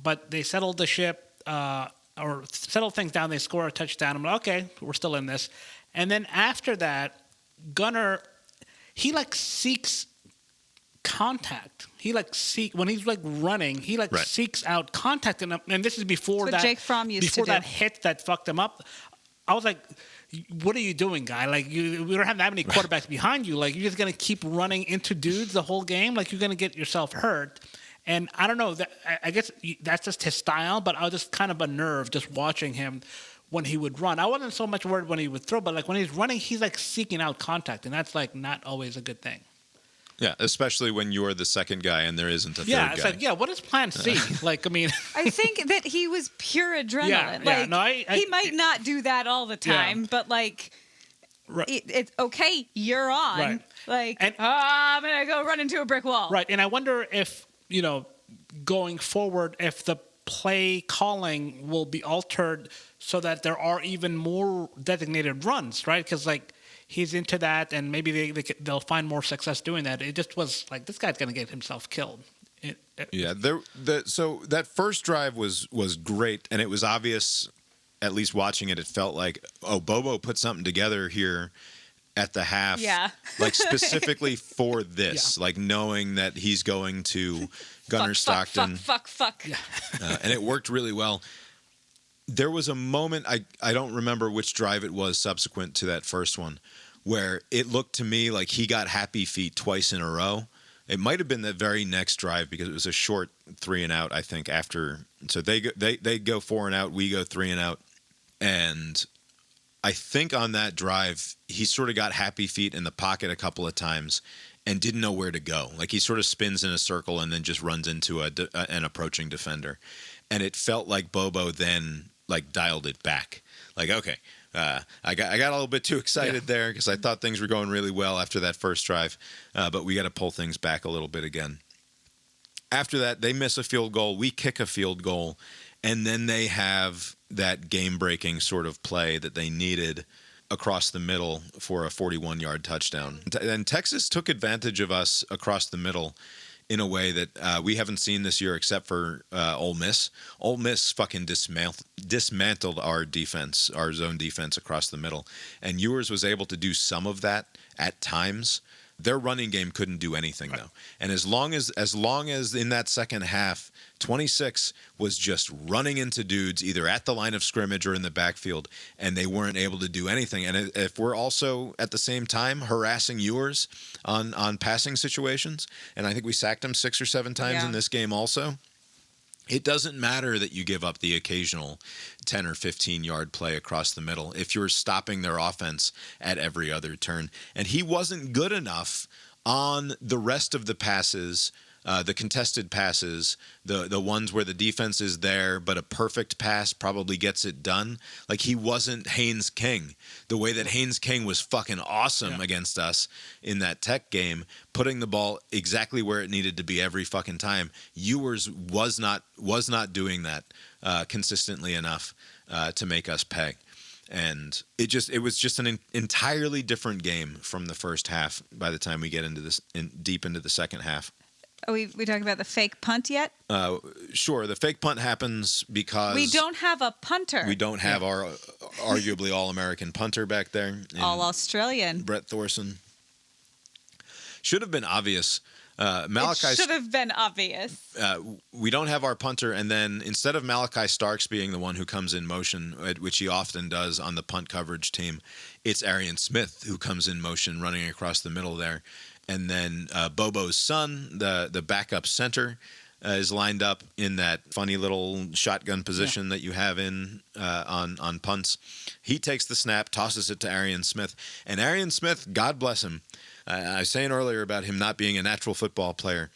But they settled the ship or settled things down. They score a touchdown. I'm like, okay, we're still in this. And then after that, Gunnar, he seeks contact. When he's running, he seeks out contact, and this is before that. Jake Fromm used before to that do. Hit that fucked him up. I was like, what are you doing, guy? We don't have that many quarterbacks behind you. You're just going to keep running into dudes the whole game? You're going to get yourself hurt. And I don't know. I guess that's just his style, but I was just kind of unnerved just watching him when he would run. I wasn't so much worried when he would throw, but when he's running, he's seeking out contact, and that's not always a good thing.
Yeah, especially when you're the second guy and there isn't a third guy.
Yeah, it's what is plan C?
I think that he was pure adrenaline. He might not do that all the time, but it's okay, you're on. Right. I'm going to go run into a brick wall.
Right, and I wonder if, going forward, if the play calling will be altered so that there are even more designated runs, right? Because, he's into that, and maybe they'll find more success doing that. It just was this guy's going to get himself killed.
So that first drive was great, and it was obvious, at least watching it, it felt like, Bobo put something together here at the half, specifically for this, knowing that he's going to Gunnar Stockton.
Fuck.
Yeah.
And it worked really well. There was a moment, I don't remember which drive it was subsequent to that first one, where it looked to me like he got happy feet twice in a row. It might have been the very next drive, because it was a short 3 and out, I think, after. So they go 4 and out, we go 3 and out. And I think on that drive, he sort of got happy feet in the pocket a couple of times and didn't know where to go. He sort of spins in a circle and then just runs into an approaching defender. And it felt like Bobo then dialed it back. Okay, I got a little bit too excited there, because I thought things were going really well after that first drive, but we got to pull things back a little bit again. After that, they miss a field goal, we kick a field goal, and then they have that game-breaking sort of play that they needed across the middle for a 41-yard touchdown. And Texas took advantage of us across the middle in a way that we haven't seen this year, except for Ole Miss. Ole Miss fucking dismantled our defense, our zone defense across the middle. And Ewers was able to do some of that at times. Their running game couldn't do anything, though. And as long as in that second half, 26 was just running into dudes either at the line of scrimmage or in the backfield, and they weren't able to do anything. And if we're also at the same time harassing Ewers on passing situations, and I think we sacked him 6 or 7 times in this game also, it doesn't matter that you give up the occasional 10 or 15-yard play across the middle if you're stopping their offense at every other turn. And he wasn't good enough on the rest of the passes, the contested passes, the ones where the defense is there, but a perfect pass probably gets it done. He wasn't Haynes King. The way that Haynes King was fucking awesome against us in that Tech game, putting the ball exactly where it needed to be every fucking time. Ewers was not doing that consistently enough to make us pay. And it was just an entirely different game from the first half by the time we get into this deep into the second half.
Are we talking about the fake punt yet?
Sure. The fake punt happens because
we don't have a punter.
We don't have our arguably all-American punter back there.
All-Australian.
Brett Thorson. Should have been obvious. Malachi
It should have been obvious.
we don't have our punter, and then instead of Malachi Starks being the one who comes in motion, which he often does on the punt coverage team, it's Arian Smith who comes in motion running across the middle there. And then Bobo's son, the backup center, is lined up in that funny little shotgun position that you have in on punts. He takes the snap, tosses it to Arian Smith. And Arian Smith, God bless him, I was saying earlier about him not being a natural football player.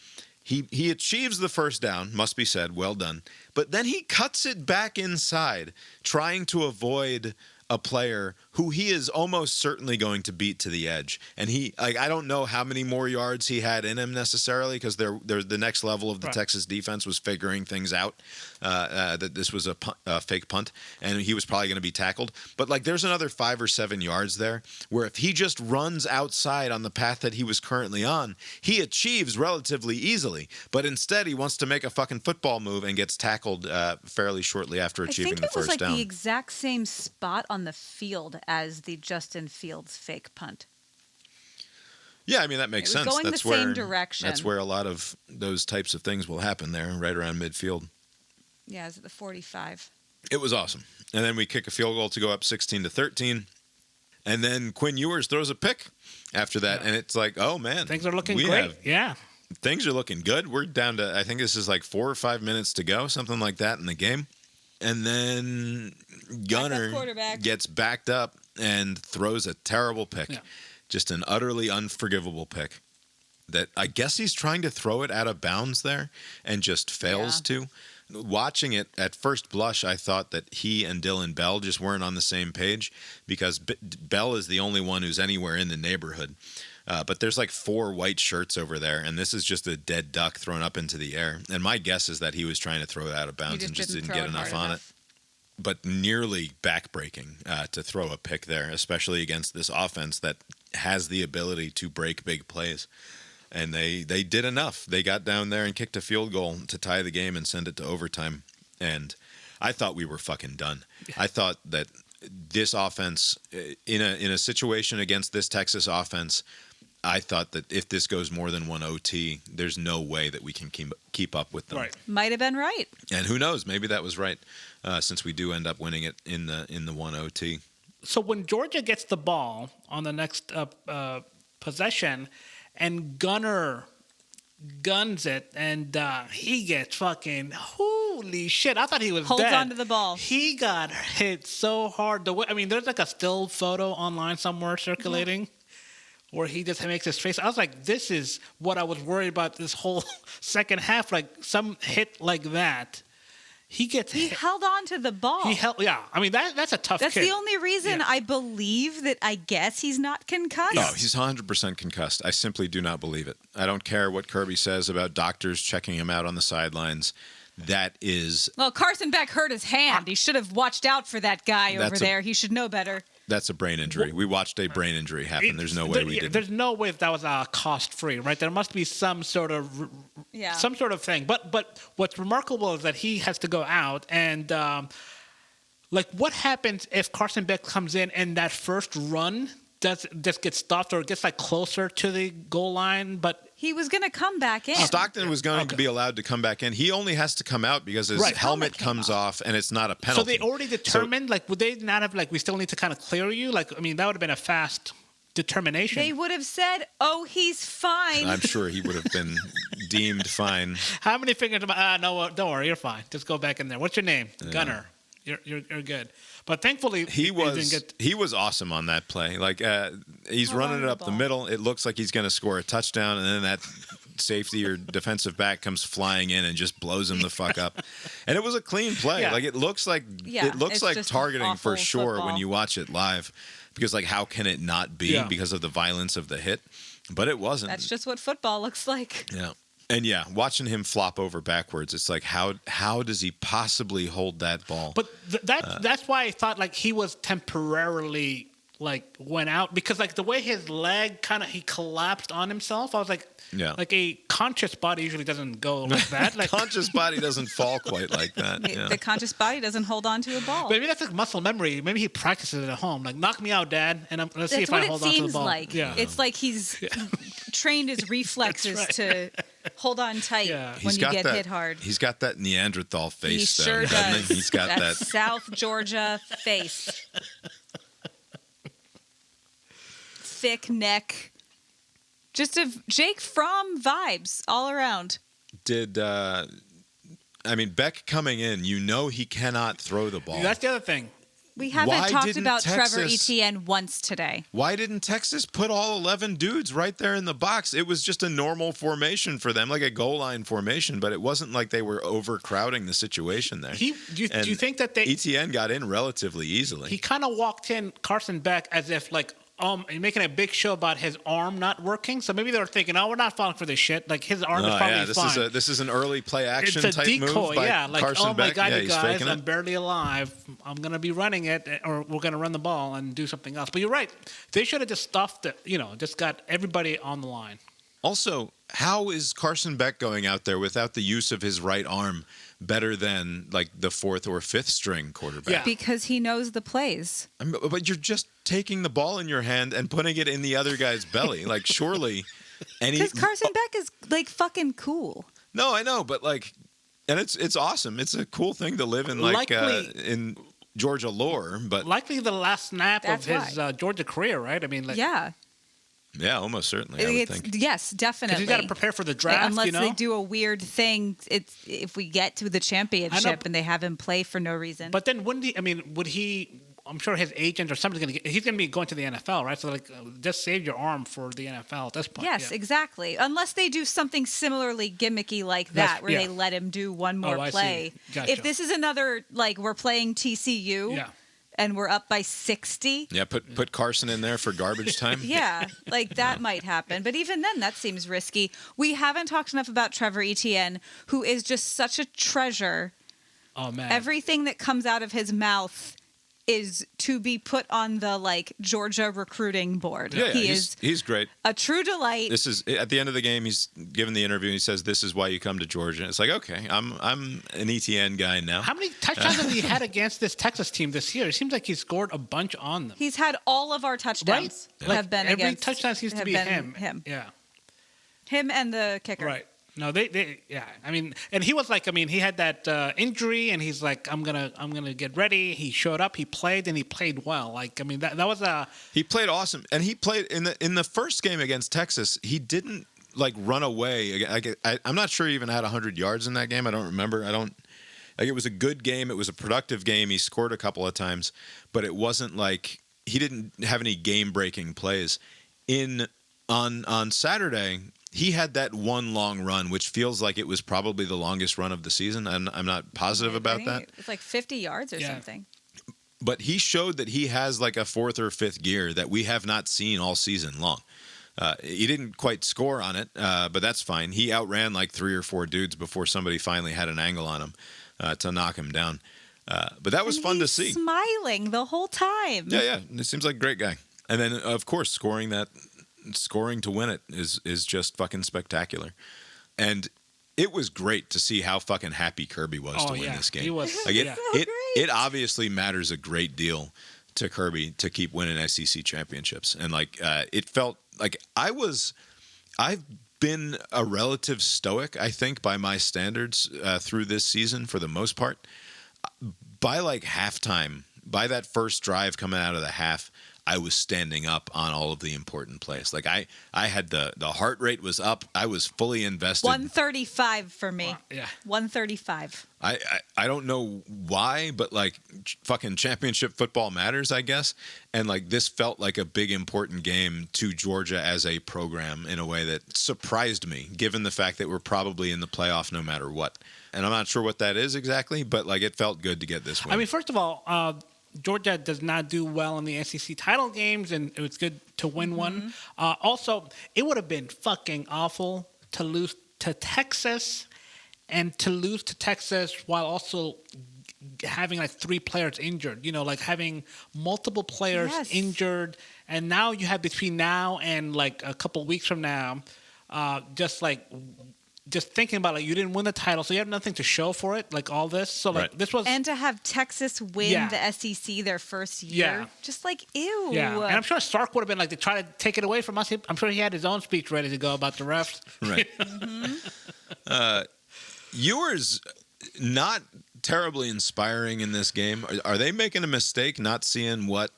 He achieves the first down, must be said, well done. But then he cuts it back inside, trying to avoid a player who he is almost certainly going to beat to the edge. And I don't know how many more yards he had in him necessarily, because the next level of the Texas defense was figuring things out, that this was a fake punt, and he was probably going to be tackled. But there's another 5 or 7 yards there where if he just runs outside on the path that he was currently on, he achieves relatively easily. But instead, he wants to make a fucking football move and gets tackled fairly shortly after achieving the first down.
I think it was the exact same spot on the field as the Justin Fields fake punt.
Yeah, I mean, that makes sense.
Going the same direction.
That's where a lot of those types of things will happen there, right around midfield.
Yeah, it's at the 45.
It was awesome. And then we kick a field goal to go up 16-13. And then Quinn Ewers throws a pick after that. Yeah. And it's like, oh, man.
Things are looking great. Yeah.
Things are looking good. We're down to, I think this is 4 or 5 minutes to go, something like that in the game. And then Gunner gets backed up and throws a terrible pick. Yeah. Just an utterly unforgivable pick that I guess he's trying to throw it out of bounds there and just fails to. Watching it at first blush, I thought that he and Dylan Bell just weren't on the same page, because Bell is the only one who's anywhere in the neighborhood. But there's 4 white shirts over there, and this is just a dead duck thrown up into the air. And my guess is that he was trying to throw it out of bounds and just didn't get enough on it. But nearly backbreaking to throw a pick there, especially against this offense that has the ability to break big plays. And they did enough. They got down there and kicked a field goal to tie the game and send it to overtime. And I thought we were fucking done. I thought that this offense, in a situation against this Texas offense, I thought that if this goes more than one OT, there's no way that we can keep up with them.
Right.
Might have been right.
And who knows? Maybe that was right, since we do end up winning it in the one OT.
So when Georgia gets the ball on the next possession, and Gunner guns it, and he gets fucking, holy shit, I thought he was
Holds
dead.
onto the ball.
He got hit so hard. There's a still photo online somewhere circulating where he just makes his face. I was like, this is what I was worried about this whole second half, some hit like that. He
held on to the ball.
I mean, that's a tough
That's
kick.
the only reason I believe that I guess he's not concussed.
No, he's 100% concussed. I simply do not believe it. I don't care what Kirby says about doctors checking him out on the sidelines. That is...
Well, Carson Beck hurt his hand. He should have watched out for that guy over there. He should know better.
That's a brain injury. We watched a brain injury happen. There's no way we didn't.
There's no way that was cost-free, right? There must be some sort of thing. But what's remarkable is that he has to go out, and what happens if Carson Beck comes in and that first run just gets stopped or gets closer to the goal line, but
he was going to come back in.
Stockton was going to be allowed to come back in. He only has to come out because his helmet comes off, and it's not a penalty.
So they already determined, would they not have, we still need to kind of clear you? that would have been a fast determination.
They would have said, oh, he's fine.
I'm sure he would have been deemed fine.
How many fingers? No, don't worry, you're fine. Just go back in there. What's your name? Yeah. Gunner. You're good. But thankfully,
he was awesome on that play. He's running it up the middle. It looks like he's going to score a touchdown, and then that safety or defensive back comes flying in and just blows him the fuck up. And it was a clean play.
Yeah.
It looks like targeting for sure
football.
when you watch it live, because how can it not be because of the violence of the hit? But it wasn't.
That's just what football looks like.
Yeah. And watching him flop over backwards, it's how does he possibly hold that ball?
But that's why I thought he was temporarily went out, because the way his leg he collapsed on himself. I was a conscious body usually doesn't go like that.
Conscious body doesn't fall quite like that. Yeah.
The conscious body doesn't hold on to a ball.
Maybe that's muscle memory. Maybe he practices it at home. Knock me out, Dad, and let's see if I hold on to the ball.
It's like he's trained his reflexes to hold on tight when you get hit hard.
He's got that Neanderthal face.
He sure does.
He's got that
South Georgia face. Thick neck. Just a Jake Fromm vibes all around.
Beck coming in, he cannot throw the ball.
That's the other thing.
We haven't talked about Trevor Etienne once today.
Why didn't Texas put all 11 dudes right there in the box? It was just a normal formation for them, like a goal line formation, but it wasn't like they were overcrowding the situation there.
Do you think that
Etienne got in relatively easily?
He kind of walked in Carson Beck as if making a big show about his arm not working. So maybe they were thinking, "Oh, we're not falling for this shit. Like his arm is probably fine."
This is an early play action
it's a
type
decoy,
move by Carson Beck.
My God,
he's
guys,
faking
I'm
it.
barely alive. I'm gonna be running it, or we're gonna run the ball and do something else. But you're right. They should have just stuffed it. Just got everybody on the line.
Also, how is Carson Beck going out there without the use of his right arm better than like the fourth or fifth string quarterback?
Yeah. Because he knows the plays.
But you're just taking the ball in your hand and putting it in the other guy's belly. Like, surely
because Carson Beck is like fucking cool.
No, I know, but like, and it's awesome. It's a cool thing to live in in Georgia lore. But
likely the last snap of his Georgia career, right? I mean,
yeah, almost certainly. I would think.
Yes, definitely.
Because you got to prepare for the draft,
unless they do a weird thing. If we get to the championship and they have him play for no reason.
But then wouldn't he? I mean, would he? I'm sure his agent or somebody's going to. He's going to be going to the NFL, right? So just save your arm for the NFL at this point.
Yes, exactly. Unless they do something similarly gimmicky like that, where they let him do one more play.
Gotcha.
If this is another we're playing TCU.
Yeah.
And we're up by 60.
Yeah, put Carson in there for garbage time.
Yeah, that might happen. But even then, that seems risky. We haven't talked enough about Trevor Etienne, who is just such a treasure.
Oh, man.
Everything that comes out of his mouth is to be put on the Georgia recruiting board.
Yeah, he's great.
A true delight.
This is at the end of the game. He's given the interview. And he says, "This is why you come to Georgia." It's like, okay, I'm an ETN guy now.
How many touchdowns has he had against this Texas team this year? It seems like he scored a bunch on them.
He's had all of our touchdowns have been
every
against.
Touchdown seems to be him. Yeah.
Him and the kicker.
Right. No, yeah. I mean, and he was he had that injury, and he's like, I'm gonna get ready. He showed up, he played, and he played well. That was a.
He played awesome, and he played in the first game against Texas. He didn't run away. I'm not sure he even had 100 yards in that game. I don't remember. It was a good game. It was a productive game. He scored a couple of times, but it wasn't like he didn't have any game-breaking plays. On Saturday, he had that one long run, which feels like it was probably the longest run of the season. I'm not positive about that.
It's like 50 yards or something.
But he showed that he has a fourth or fifth gear that we have not seen all season long. He didn't quite score on it, but that's fine. He outran 3 or 4 dudes before somebody finally had an angle on him to knock him down. But that was fun to see.
Smiling the whole time.
Yeah. It seems like a great guy. And then, of course, scoring to win it is just fucking spectacular. And it was great to see how fucking happy Kirby was to win this game.
He was.
It obviously matters a great deal to Kirby to keep winning SEC championships. And it felt like I've been a relative stoic, I think, by my standards through this season for the most part. By halftime, by that first drive coming out of the half, I was standing up on all of the important plays. I had the heart rate was up. I was fully invested.
135 for me.
Yeah.
135.
I don't know why, but fucking championship football matters, I guess. And this felt like a big important game to Georgia as a program in a way that surprised me, given the fact that we're probably in the playoff no matter what. And I'm not sure what that is exactly, but it felt good to get this win.
I mean, first of all, Georgia does not do well in the SEC title games, and it was good to win one. Also, it would have been fucking awful to lose to Texas, and to lose to Texas while also having 3 players injured. Having multiple players injured, and now you have between now and a couple weeks from now, just just thinking about like you didn't win the title, so you have nothing to show for it, like all this. So like this was,
and to have Texas win the SEC their first year, just like ew.
Yeah, and I'm sure Sark would have been like, they try to take it away from us. I'm sure he had his own speech ready to go about the refs.
Right. Ewers not terribly inspiring in this game. Are they making a mistake not seeing what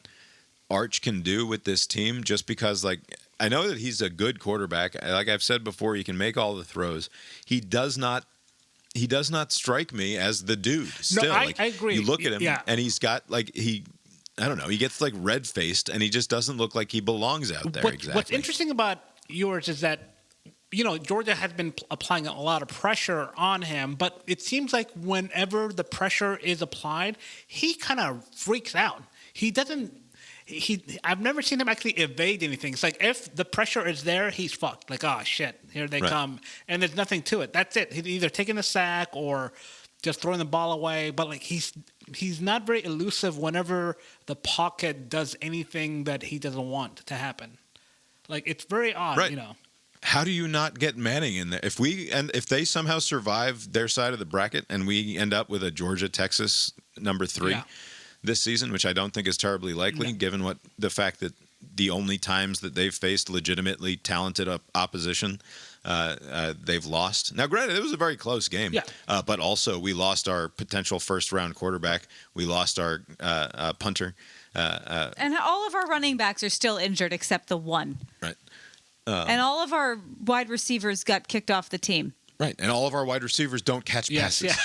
Arch can do with this team just because, like, I know that he's a good quarterback. Like I've said before, he can make all the throws. He does not strike me as the dude. Still,
no, I agree.
You look at him, and he's got like I don't know. He gets like red faced, and he just doesn't look like he belongs out there. Exactly.
What's interesting about Ewers is that, you know, Georgia has been applying a lot of pressure on him, but it seems like whenever the pressure is applied, he kind of freaks out. He doesn't. I've never seen him actually evade anything. It's like if the pressure is there, he's fucked. Like, oh shit, here they come, and there's nothing to it. That's it. He's either taking a sack or just throwing the ball away. But like he's not very elusive whenever the pocket does anything that he doesn't want to happen. Like it's very odd, you know.
How do you not get Manning in there? If they somehow survive their side of the bracket and we end up with a Georgia-Texas number 3 this season, which I don't think is terribly likely, given the fact that the only times that they've faced legitimately talented opposition, they've lost. Now, granted, it was a very close game, but also we lost our potential first-round quarterback. We lost our punter.
And all of our running backs are still injured except the one.
Right.
And all of our wide receivers got kicked off the team.
Right, and all of our wide receivers don't catch passes.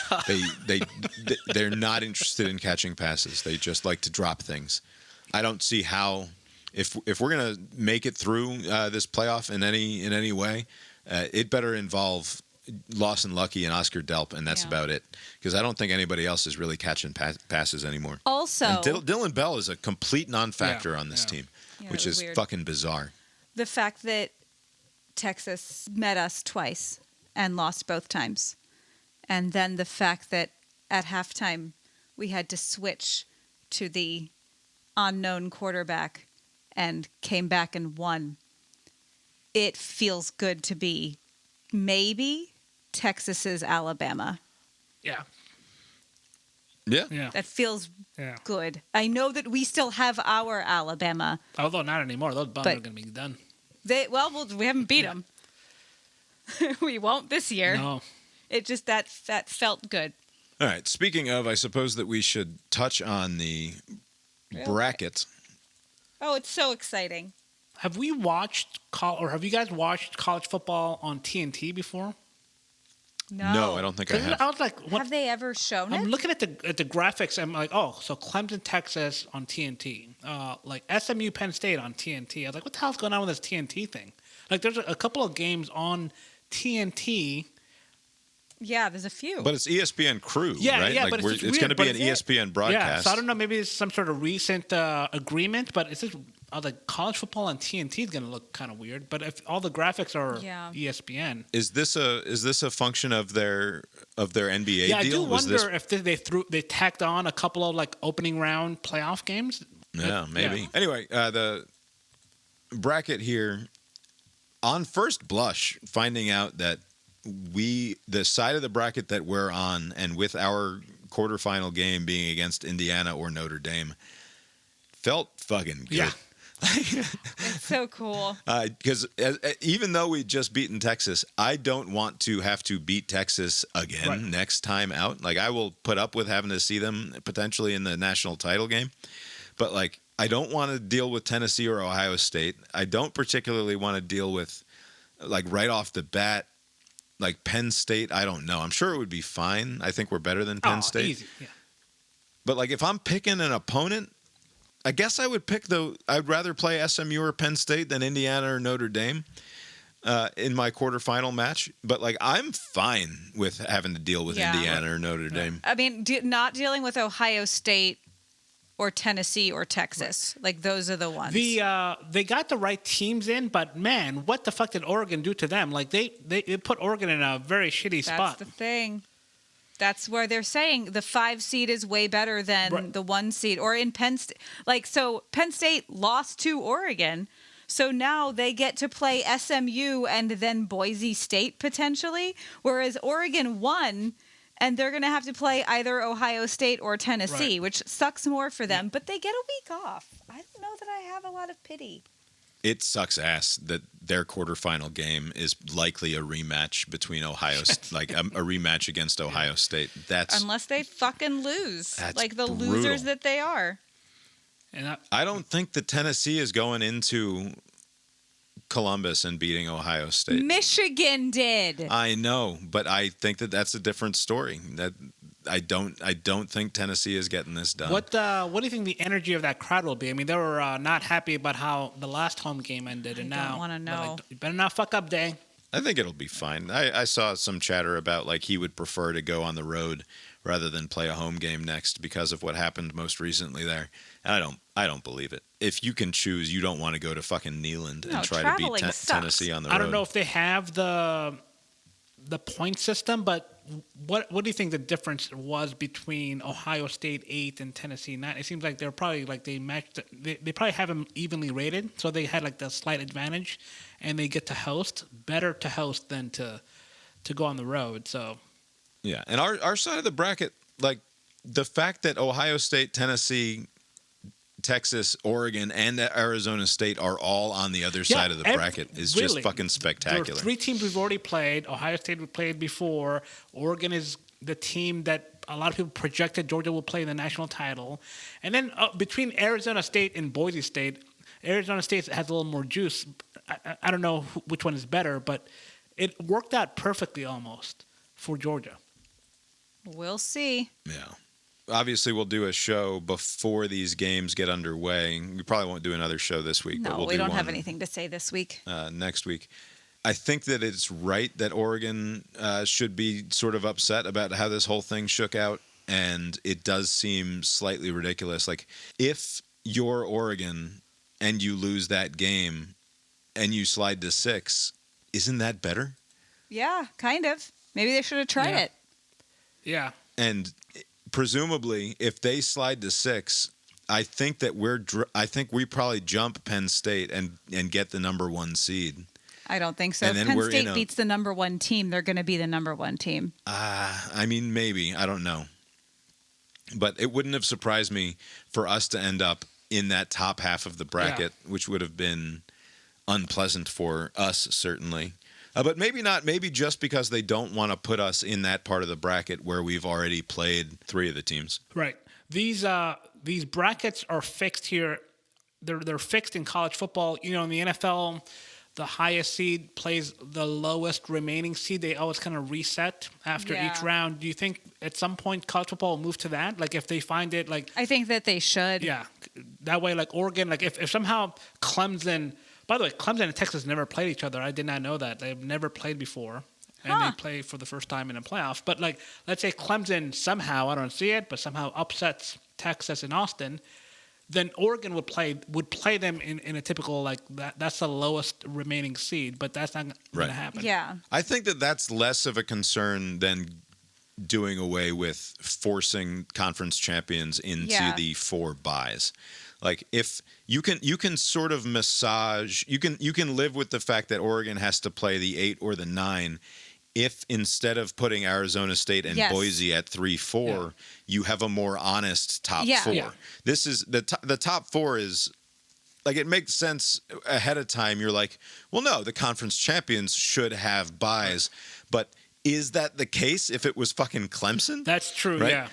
They're not interested in catching passes. They just like to drop things. I don't see how, if we're gonna make it through this playoff in any way, it better involve Lawson Lucky and Oscar Delp, and that's about it. Because I don't think anybody else is really catching passes anymore.
Also,
and Dylan Bell is a complete non-factor on this team, which is weird. Fucking bizarre.
The fact that Texas met us twice and lost both times. And then the fact that at halftime we had to switch to the unknown quarterback and came back and won. It feels good to be maybe Texas's Alabama.
Yeah.
That feels good. I know that we still have our Alabama.
Although not anymore. Those bums are going to be done.
We haven't beat them. We won't this year.
No.
It just that felt good.
All right. Speaking of, I suppose that we should touch on the bracket.
Oh, it's so exciting.
Have we watched have you guys watched college football on TNT before?
No, I don't think I have.
I was like,
have they ever shown it?
I'm looking at the graphics. I'm like, oh, so Clemson, Texas on TNT, like SMU, Penn State on TNT. I was like, what the hell's going on with this TNT thing? Like, there's a couple of games on TNT.
Yeah, there's a few.
But it's ESPN Crew, right?
Yeah,
like
but it's
going to be an ESPN broadcast.
Yeah, so I don't know. Maybe it's some sort of recent agreement, but it's just like college football on TNT is going to look kind of weird. But if all the graphics are ESPN,
is this a function of their NBA deal?
Yeah, I do wonder if they tacked on a couple of like opening round playoff games.
Yeah, maybe. Yeah. Anyway, the bracket here, on first blush, finding out that the side of the bracket that we're on, and with our quarterfinal game being against Indiana or Notre Dame, felt fucking good.
Yeah.
It's so cool.
Because even though we'd just beaten Texas, I don't want to have to beat Texas again next time out. Like, I will put up with having to see them potentially in the national title game. But, like, I don't want to deal with Tennessee or Ohio State. I don't particularly want to deal with, like, right off the bat, like Penn State. I don't know. I'm sure it would be fine. I think we're better than Penn State.
Easy. Yeah.
But, like, if I'm picking an opponent, I guess I would I'd rather play SMU or Penn State than Indiana or Notre Dame in my quarterfinal match. But, like, I'm fine with having to deal with Indiana or Notre Dame.
I mean, not dealing with Ohio State or Tennessee or Texas. Like, those are the ones.
They got the right teams in, but, man, what the fuck did Oregon do to them? Like, they put Oregon in a very shitty spot.
That's the thing. That's where they're saying the 5 seed is way better than the 1 seed. Or in Penn State. Like, so Penn State lost to Oregon, So now they get to play SMU and then Boise State potentially, whereas Oregon won, and they're going to have to play either Ohio State or Tennessee, which sucks more for them. But they get a week off. I don't know that I have a lot of pity.
It sucks ass that their quarterfinal game is likely a rematch between Ohio, like a rematch against Ohio State. That's
unless they fucking lose, like the
brutal.
losers that they are.
And
I don't think that Tennessee is going into Columbus and beating Ohio State.
Michigan did.
I know, but I think that that's a different story. That I don't think Tennessee is getting this done.
What do you think the energy of that crowd will be? I mean, they were not happy about how the last home game ended, and now
I don't want to know.
like, you better not fuck up, Day.
I think it'll be fine. I saw some chatter about like he would prefer to go on the road rather than play a home game next because of what happened most recently there. And I don't believe it. If you can choose, you don't want to go to fucking Neyland and try to beat Tennessee on the road.
I don't know if they have the point system, but what do you think the difference was between Ohio State 8 and Tennessee 9? It seems like they're probably like they matched. They probably have them evenly rated, so they had like the slight advantage, and they get to host. Better to host than to go on the road. So
yeah, and our side of the bracket, like the fact that Ohio State, Tennessee, Texas, Oregon, and Arizona State are all on the other side of the bracket is just fucking spectacular.
There are 3 teams we've already played. Ohio State we played before. Oregon is the team that a lot of people projected Georgia will play in the national title. And then between Arizona State and Boise State, Arizona State has a little more juice. I don't know which one is better, but it worked out perfectly almost for Georgia.
We'll see.
Yeah. Obviously, we'll do a show before these games get underway. We probably won't do another show this week.
No,
but
we don't have anything to say this week.
Next week. I think that it's right that Oregon should be sort of upset about how this whole thing shook out. And it does seem slightly ridiculous. Like, if you're Oregon and you lose that game and you slide to 6, isn't that better?
Yeah, kind of. Maybe they should have tried it.
Yeah.
And presumably, if they slide to 6, I think that we probably jump Penn State and get the number 1 seed.
I don't think so. If Penn State beats the number 1 team, they're going to be the number 1 team.
I mean, maybe. I don't know. But it wouldn't have surprised me for us to end up in that top half of the bracket, which would have been unpleasant for us, certainly. But maybe not. Maybe just because they don't want to put us in that part of the bracket where we've already played 3 of the teams.
Right. These brackets are fixed here. They're fixed in college football. You know, in the NFL, the highest seed plays the lowest remaining seed. They always kind of reset after each round. Do you think at some point college football will move to that? Like if they find it like...
I think that they should.
Yeah. That way, like Oregon, like if somehow Clemson... By the way, Clemson and Texas never played each other. I did not know that. They've never played before. And they play for the first time in a playoff. But like, let's say Clemson somehow, I don't see it, but somehow upsets Texas and Austin, then Oregon would play them in a typical like that. That's the lowest remaining seed, but that's not going to happen.
Yeah,
I think that that's less of a concern than doing away with forcing conference champions into the 4 byes. Like if you can sort of massage, you can live with the fact that Oregon has to play the 8 or the 9. If instead of putting Arizona State and Boise at 3-4, you have a more honest top 4. Yeah. This is the top 4 is like it makes sense ahead of time. You're like, well, no, the conference champions should have byes, but is that the case if it was fucking Clemson?
That's true.
Right?
Yeah.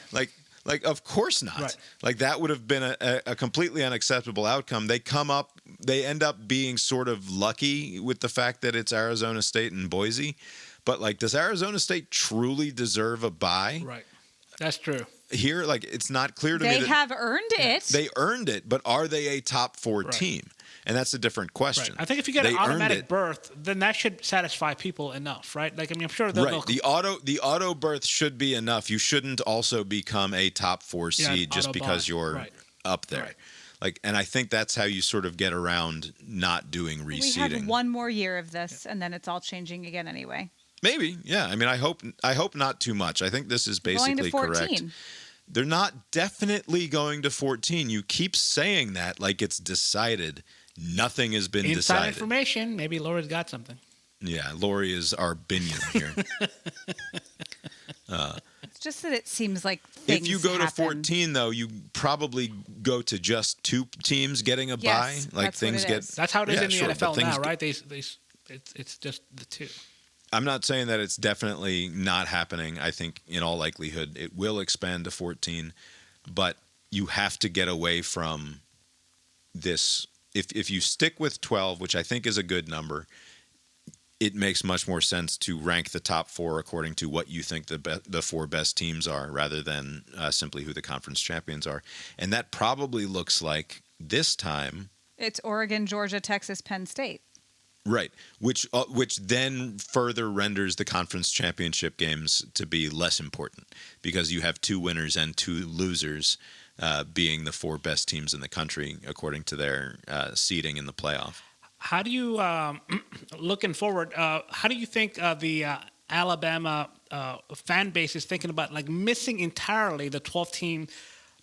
Like, of course not.
Right.
Like, that would have been a completely unacceptable outcome. They end up being sort of lucky with the fact that it's Arizona State and Boise. But, like, does Arizona State truly deserve a bye?
Right. That's true.
Here, like, it's not clear to me.
They have earned it.
They earned it, but are they a top 4 team? And that's a different question.
Right. I think if you get an automatic berth, then that should satisfy people enough, right? Like, I mean, I'm sure they'll...
Right. The auto berth should be enough. You shouldn't also become a top 4 seed just because you're up there. Right. Like, and I think that's how you sort of get around not doing reseeding.
We have 1 more year of this, and then it's all changing again anyway.
Maybe, yeah. I mean, I hope not too much. I think this is basically correct. They're not definitely going to 14. You keep saying that like it's decided, Nothing has been
Inside
decided.
information. Maybe Laura's got something.
Yeah, Lori is our binion here.
It's just that it seems like things
If you go to
happen.
14, though, you probably go to just 2 teams getting a bye.
Yes,
Like
that's
things
what it
get.
is.
That's how it is
Yeah,
in the
sure,
NFL
but things
now,
get-
right? It's just the 2.
I'm not saying that it's definitely not happening. I think in all likelihood it will expand to 14, but you have to get away from this. If you stick with 12, which I think is a good number, it makes much more sense to rank the top 4 according to what you think the 4 best teams are, rather than simply who the conference champions are. And that probably looks like this time.
It's Oregon, Georgia, Texas, Penn State.
Right, which then further renders the conference championship games to be less important, because you have 2 winners and 2 losers, being the 4 best teams in the country according to their seeding in the playoff.
How do you, looking forward, how do you think the Alabama fan base is thinking about like missing entirely the 12-team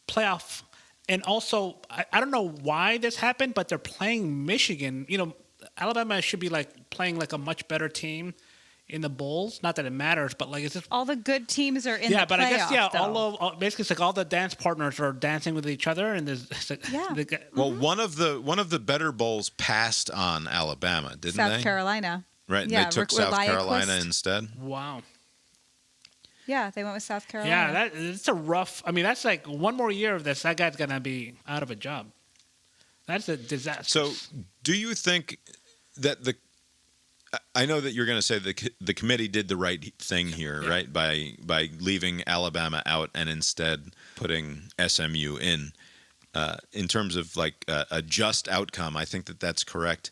playoff? And also, I don't know why this happened, but they're playing Michigan. You know, Alabama should be like playing like a much better team in the bowls. Not that it matters, but like it's just
all the good teams are in the
but I guess
playoff, though.
all basically it's like all the dance partners are dancing with each other, and there's it's like,
Well, one of the better bowls passed on Alabama, didn't they?
South Carolina.
Right, and
Yeah,
they took South Carolina instead.
Wow.
Yeah, they went with South Carolina.
Yeah, it's a rough. I mean, that's like one more year of this. That guy's gonna be out of a job. That's a disaster.
So, do you think that I know that you're going to say the committee did the right thing here, right? By leaving Alabama out and instead putting SMU in terms of like a just outcome. I think that's correct.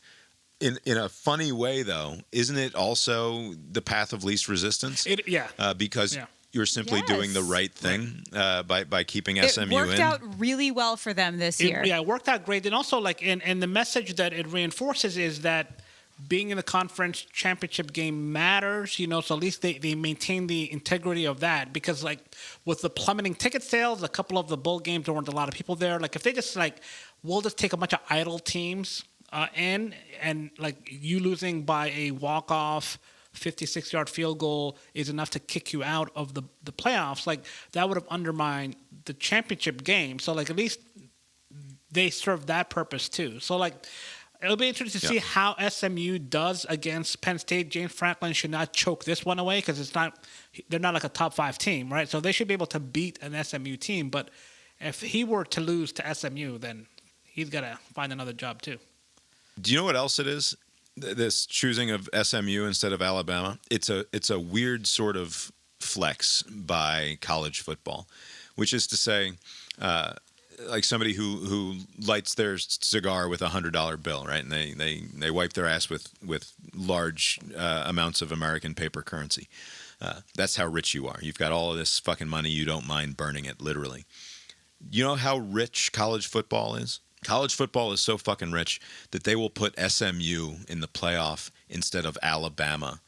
In a funny way, though, isn't it also the path of least resistance? Because you're simply doing the right thing by keeping SMU in.
It worked out really well for them this year.
Yeah, it worked out great. And also, like, and the message that it reinforces is that being in the conference championship game matters, you know, so at least they maintain the integrity of that. Because, like, with the plummeting ticket sales, a couple of the bowl games, there weren't a lot of people there. Like, if they just, like, we'll just take a bunch of idle teams in, and, like, you losing by a walk-off 56-yard field goal is enough to kick you out of the playoffs, like, that would have undermined the championship game. So, like, at least they serve that purpose, too. So, like, it'll be interesting to see how SMU does against Penn State. James Franklin should not choke this one away because they're not like a top 5 team, right? So they should be able to beat an SMU team. But if he were to lose to SMU, then he's got to find another job too.
Do you know what else it is? This choosing of SMU instead of Alabama. It's a weird sort of flex by college football, which is to say, like somebody who lights their cigar with $100 bill, right? And they wipe their ass with large amounts of American paper currency. That's how rich you are. You've got all of this fucking money. You don't mind burning it, literally. You know how rich college football is? College football is so fucking rich that they will put SMU in the playoff instead of Alabama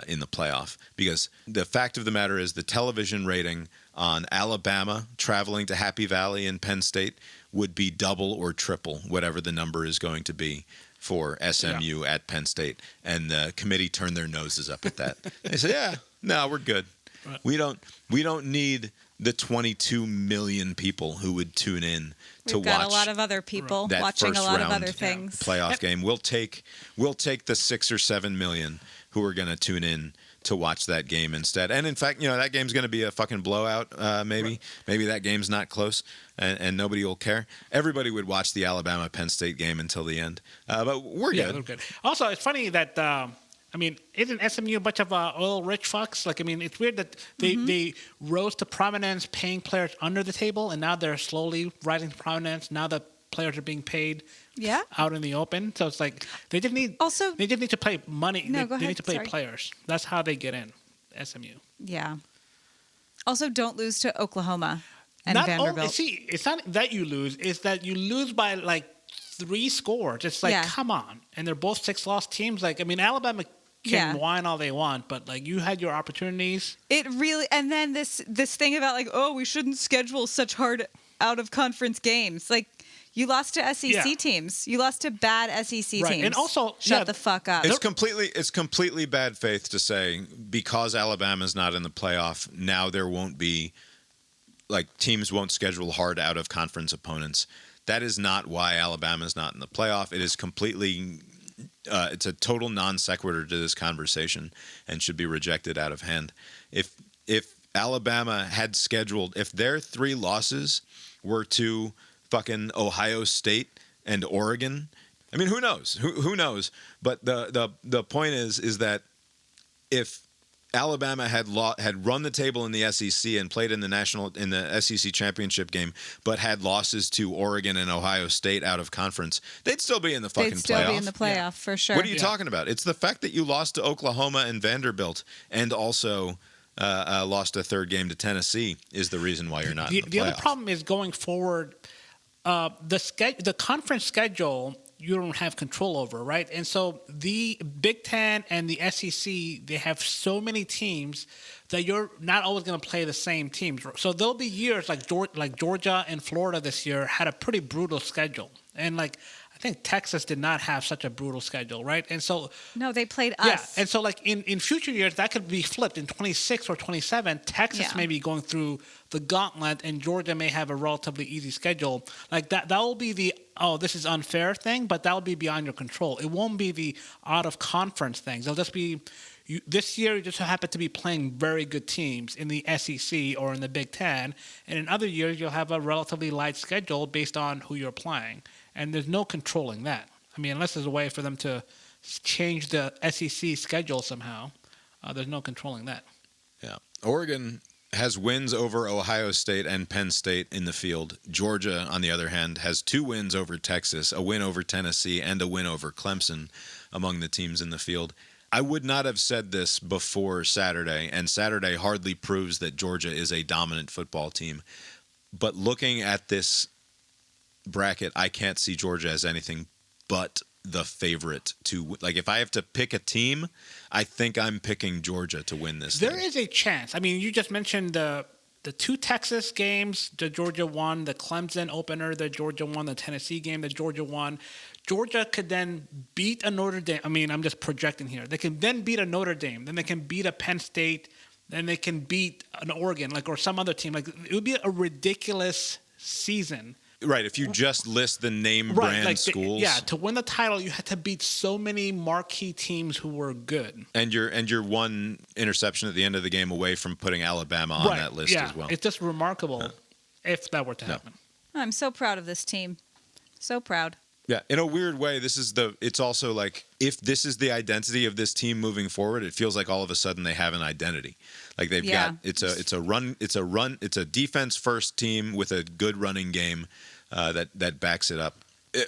in the playoff. Because the fact of the matter is the television rating on Alabama traveling to Happy Valley and Penn State would be double or triple whatever the number is going to be for SMU at Penn State. And the committee turned their noses up at that. They said, no, we're good. We don't need the 22 million people who would tune in to watch.
We've got a lot of other people watching a lot of other things.
Playoff game. We'll take the 6 or 7 million who are going to tune in to watch that game instead. And in fact, that game's going to be a fucking blowout. Maybe that game's not close, and nobody will care. Everybody would watch the Alabama Penn State game until the end. But we're good.
We're good. Also, it's funny that. Isn't SMU a bunch of oil-rich fucks? Like, it's weird that they rose to prominence paying players under the table, and now they're slowly rising to prominence. Now the players are being paid out in the open. So it's like they just need to pay money.
No,
they need to pay
Sorry.
players. That's how they get in, SMU.
Yeah. Also, don't lose to Oklahoma and
Not
Vanderbilt.
it's not that you lose. It's that you lose by, like, 3 scores. It's like, come on. And they're both 6-loss teams. Like, Alabama can whine all they want, but, like, you had your opportunities.
It really, and then this thing about, like, we shouldn't schedule such hard out of conference games. Like, You lost to SEC
Yeah.
teams. You lost to bad SEC
Right.
teams.
And also,
shut
yeah,
the fuck up.
It's completely bad faith to say because Alabama's not in the playoff, now there won't be, like, teams won't schedule hard out of conference opponents. That is not why Alabama's not in the playoff. It is completely it's a total non sequitur to this conversation and should be rejected out of hand. If Alabama had scheduled, if their 3 losses were to fucking Ohio State and Oregon, I mean, who knows? Who knows? But the point is that if Alabama had run the table in the SEC and played in the SEC championship game, but had losses to Oregon and Ohio State out of conference, they'd still be in the fucking playoff.
They'd still be in the playoff for sure.
What are you talking about? It's the fact that you lost to Oklahoma and Vanderbilt, and also lost a third game to Tennessee is the reason why you're not in the playoff.
The other problem is going forward, the conference schedule you don't have control over, right? And so the Big Ten and the SEC, they have so many teams that you're not always going to play the same teams. So there'll be years like Georgia and Florida this year had a pretty brutal schedule. And like I think Texas did not have such a brutal schedule, right? And so
no, they played us.
Yeah, and so like in future years that could be flipped. In 26 or 27, Texas may be going through the gauntlet, and Georgia may have a relatively easy schedule. Like that will be the this is unfair thing, but that will be beyond your control. It won't be the out of conference things. It'll just be this year you just happen to be playing very good teams in the SEC or in the Big Ten, and in other years you'll have a relatively light schedule based on who you're playing. And there's no controlling that. I mean, unless there's a way for them to change the SEC schedule somehow, there's no controlling that.
Yeah. Oregon has wins over Ohio State and Penn State in the field. Georgia, on the other hand, has 2 wins over Texas, a win over Tennessee, and a win over Clemson among the teams in the field. I would not have said this before Saturday, and Saturday hardly proves that Georgia is a dominant football team. But looking at this bracket, I can't see Georgia as anything but the favorite to, like, if I have to pick a team, I think I'm picking Georgia to win this
There
thing.
is a chance. I mean, you just mentioned the 2 Texas games that Georgia won, the Clemson opener that Georgia won, the Tennessee game that Georgia won. Georgia could then beat a Notre Dame. I mean, I'm just projecting here. They can then beat a Notre Dame. Then they can beat a Penn State. Then they can beat an Oregon, or some other team. Like, it would be a ridiculous season.
Right, if you just list the name brand schools.
To win the title, you had to beat so many marquee teams who were good.
And you're 1 interception at the end of the game away from putting Alabama on that list as well.
It's just remarkable if that were to happen.
I'm so proud of this team. So proud.
Yeah, in a weird way, it's also like, if this is the identity of this team moving forward, it feels like all of a sudden they have an identity. Like they've got it's a defense first team with a good running game that backs it up.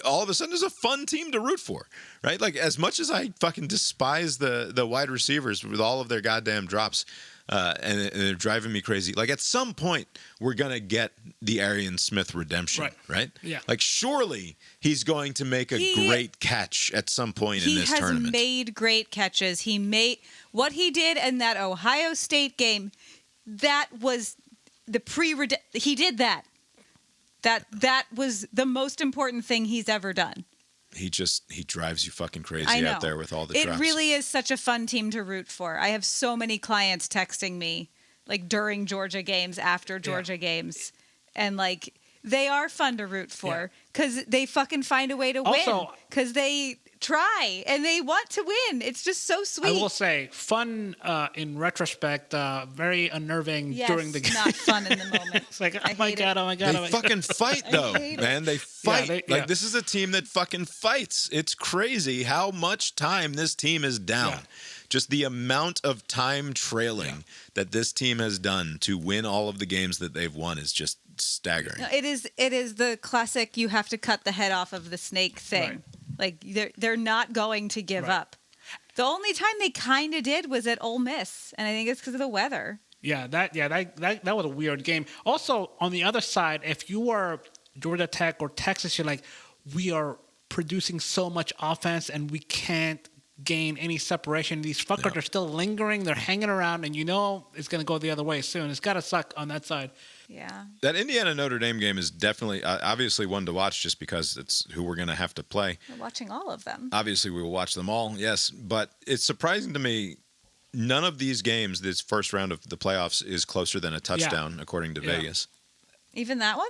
All of a sudden, it's a fun team to root for, right? Like, as much as I fucking despise the wide receivers with all of their goddamn drops, and they're driving me crazy. Like, at some point, we're gonna get the Arian Smith redemption, right?
Yeah.
Like, surely he's going to make a great catch at some point in this tournament.
He has made great catches. He made what he did in that Ohio State game. That was the he did that. That was the most important thing he's ever done.
He drives you fucking crazy out there with all the drops.
It really is such a fun team to root for. I have so many clients texting me, like, during Georgia games, after Georgia games, and like, they are fun to root for because they fucking find a way to win, because they try and they want to win. It's just so sweet.
I will say, fun in retrospect, very unnerving during the game.
Not fun in the moment.
It's like, oh my god.
They fucking fight, though, man. They fight. This is a team that fucking fights. It's crazy how much time this team is down. Just the amount of time trailing that this team has done to win all of the games that they've won is just staggering.
It is the classic, you have to cut the head off of the snake thing.
Right.
Like, they're not going to give up. The only time they kind of did was at Ole Miss, and I think it's because of the weather.
That was a weird game. Also, on the other side, if you are Georgia Tech or Texas, you're like, we are producing so much offense and we can't gain any separation. These fuckers are still lingering. They're hanging around, and it's going to go the other way soon. It's got to suck on that side.
Yeah.
That Indiana-Notre Dame game is definitely, obviously one to watch just because it's who we're going to have to play.
We're watching all of them.
Obviously, we will watch them all, yes. But it's surprising to me, none of these games, this first round of the playoffs, is closer than a touchdown, according to Vegas.
Even that one?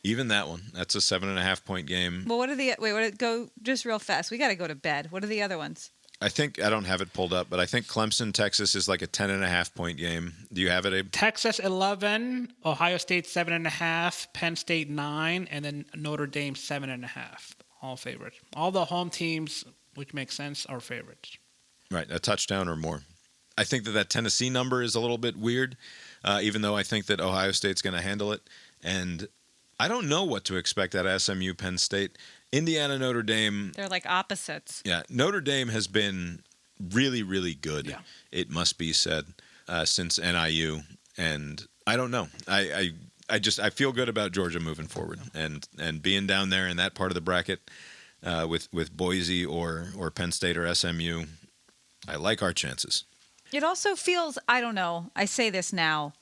Even that one. That's a 7.5-point game.
Well, go just real fast. We got to go to bed. What are the other ones?
I don't have it pulled up, but I think Clemson, Texas is like a 10.5-point game. Do you have it, Abe?
Texas 11, Ohio State 7.5, Penn State 9, and then Notre Dame 7.5. All favorites. All the home teams, which makes sense, are favorites.
Right, a touchdown or more. I think that Tennessee number is a little bit weird, even though I think that Ohio State's going to handle it. And I don't know what to expect at SMU, Penn State. Indiana, Notre Dame.
They're like opposites.
Yeah, Notre Dame has been really, really good, it must be said, since NIU. And I don't know. I feel good about Georgia moving forward. And being down there in that part of the bracket with Boise or Penn State or SMU, I like our chances.
It also feels, I don't know, I say this now,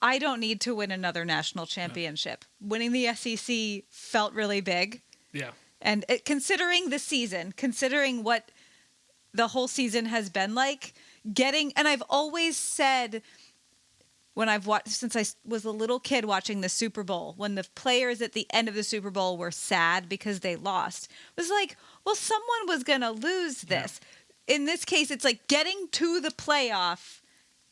I don't need to win another national championship. Winning the SEC felt really big.
Yeah.
And considering the season, considering what the whole season has been like, and I've always said when I've watched, since I was a little kid watching the Super Bowl, when the players at the end of the Super Bowl were sad because they lost, it was like, well, someone was going to lose this. Yeah. In this case, it's like getting to the playoff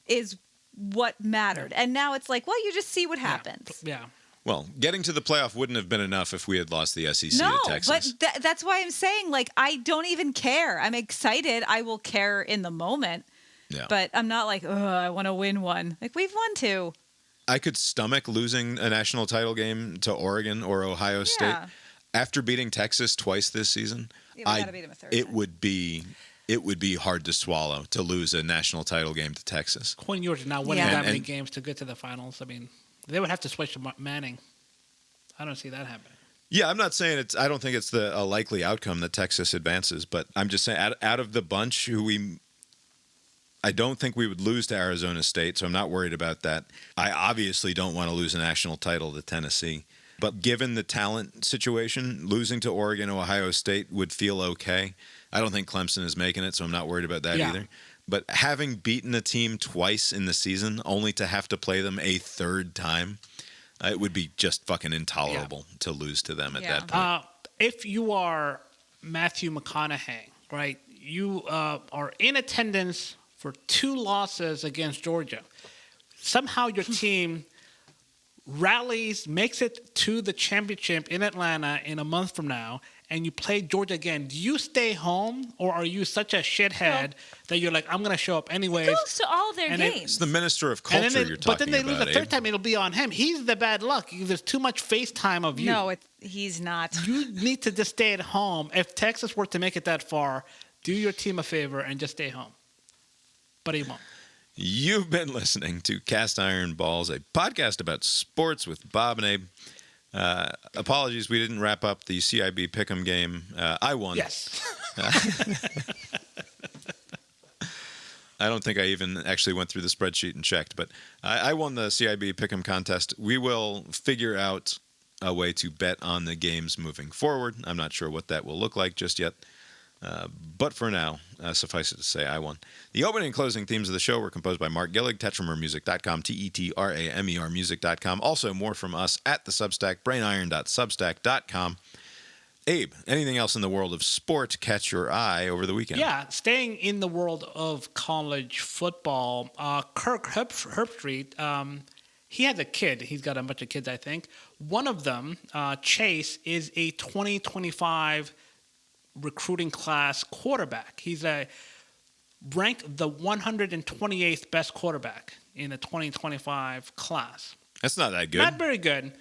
is what mattered. And now it's like, well, you just see what happens.
Yeah.
Well, getting to the playoff wouldn't have been enough if we had lost the SEC to Texas.
But that's why I'm saying, like, I don't even care. I'm excited. I will care in the moment. Yeah. But I'm not like, oh, I want to win one. Like, we've won two.
I could stomach losing a national title game to Oregon or Ohio State. After beating Texas twice this season,
we gotta beat them a third
it
time.
would be hard to swallow to lose a national title game to Texas.
Quinn Ewers is not winning that many games to get to the finals. I mean, they would have to switch to Manning. I don't see that happening.
Yeah, I'm not saying I don't think it's a likely outcome that Texas advances, but I'm just saying out of the bunch I don't think we would lose to Arizona State, so I'm not worried about that. I obviously don't want to lose a national title to Tennessee, but given the talent situation, losing to Oregon or Ohio State would feel okay. I don't think Clemson is making it, so I'm not worried about that either. But having beaten a team twice in the season, only to have to play them a third time, it would be just fucking intolerable to lose to them at that point.
If you are Matthew McConaughey, right, you are in attendance for 2 losses against Georgia. Somehow your team rallies, makes it to the championship in Atlanta in a month from now, and you play Georgia again. Do you stay home, or are you such a shithead that you're like, I'm going to show up anyways?
He goes to all their games.
It's the minister of culture you're talking about.
But then they lose the third time, it'll be on him. He's the bad luck. There's too much FaceTime of you.
No, he's not.
You need to just stay at home. If Texas were to make it that far, do your team a favor and just stay home. But he won't.
You've been listening to Cast Iron Balls, a podcast about sports with Bob and Abe. Apologies, we didn't wrap up the CIB Pick'em game. I won.
Yes.
I don't think I even actually went through the spreadsheet and checked, but I won the CIB Pick'em contest. We will figure out a way to bet on the games moving forward. I'm not sure what that will look like just yet. But for now, suffice it to say, I won. The opening and closing themes of the show were composed by Mark Gillig, tetramermusic.com, TETRAMER music.com. Also, more from us at the Substack, brainiron.substack.com. Abe, anything else in the world of sport catch your eye over the weekend?
Yeah, staying in the world of college football, Kirk Herbstreit, he has a kid. He's got a bunch of kids, I think. One of them, Chase, is a 2025 recruiting class quarterback. He's ranked the 128th best quarterback in the 2025 class.
That's not that good.
Not very good.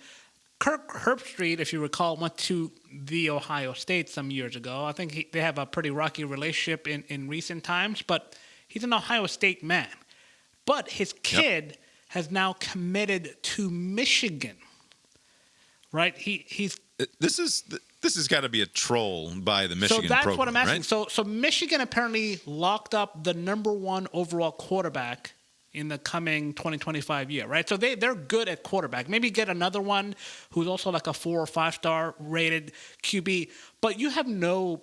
Kirk Herbstreit, if you recall, went to the Ohio State some years ago. I think they have a pretty rocky relationship in recent times, but he's an Ohio State man. But his kid has now committed to Michigan, right? He's
This has got to be a troll by the Michigan
So that's
program,
what I'm asking.
right?
So Michigan apparently locked up the number 1 overall quarterback in the coming 2025 year, right? So they're good at quarterback. Maybe get another one who's also like a 4 or 5 star rated QB, but you have no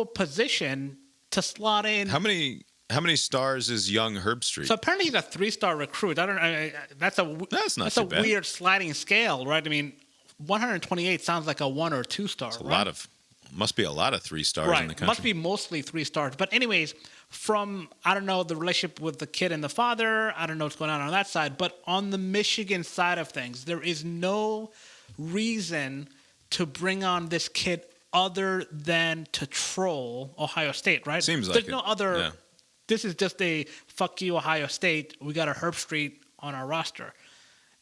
position to slot in.
How many stars is young Herbstreit?
So apparently he's a 3-star recruit. I don't know.
That's not
that's
too
a
bad.
weird sliding scale, right? I mean, 128 sounds like a 1 or 2 star. Right?
Must be a lot of 3 stars
Right.
in the country.
Must be mostly 3 stars. But anyways, from, I don't know, the relationship with the kid and the father, I don't know what's going on that side. But on the Michigan side of things, there is no reason to bring on this kid other than to troll Ohio State, right?
Seems like
There's
it.
no other.
Yeah.
This is just a fuck you, Ohio State. We got a Herbstreit on our roster.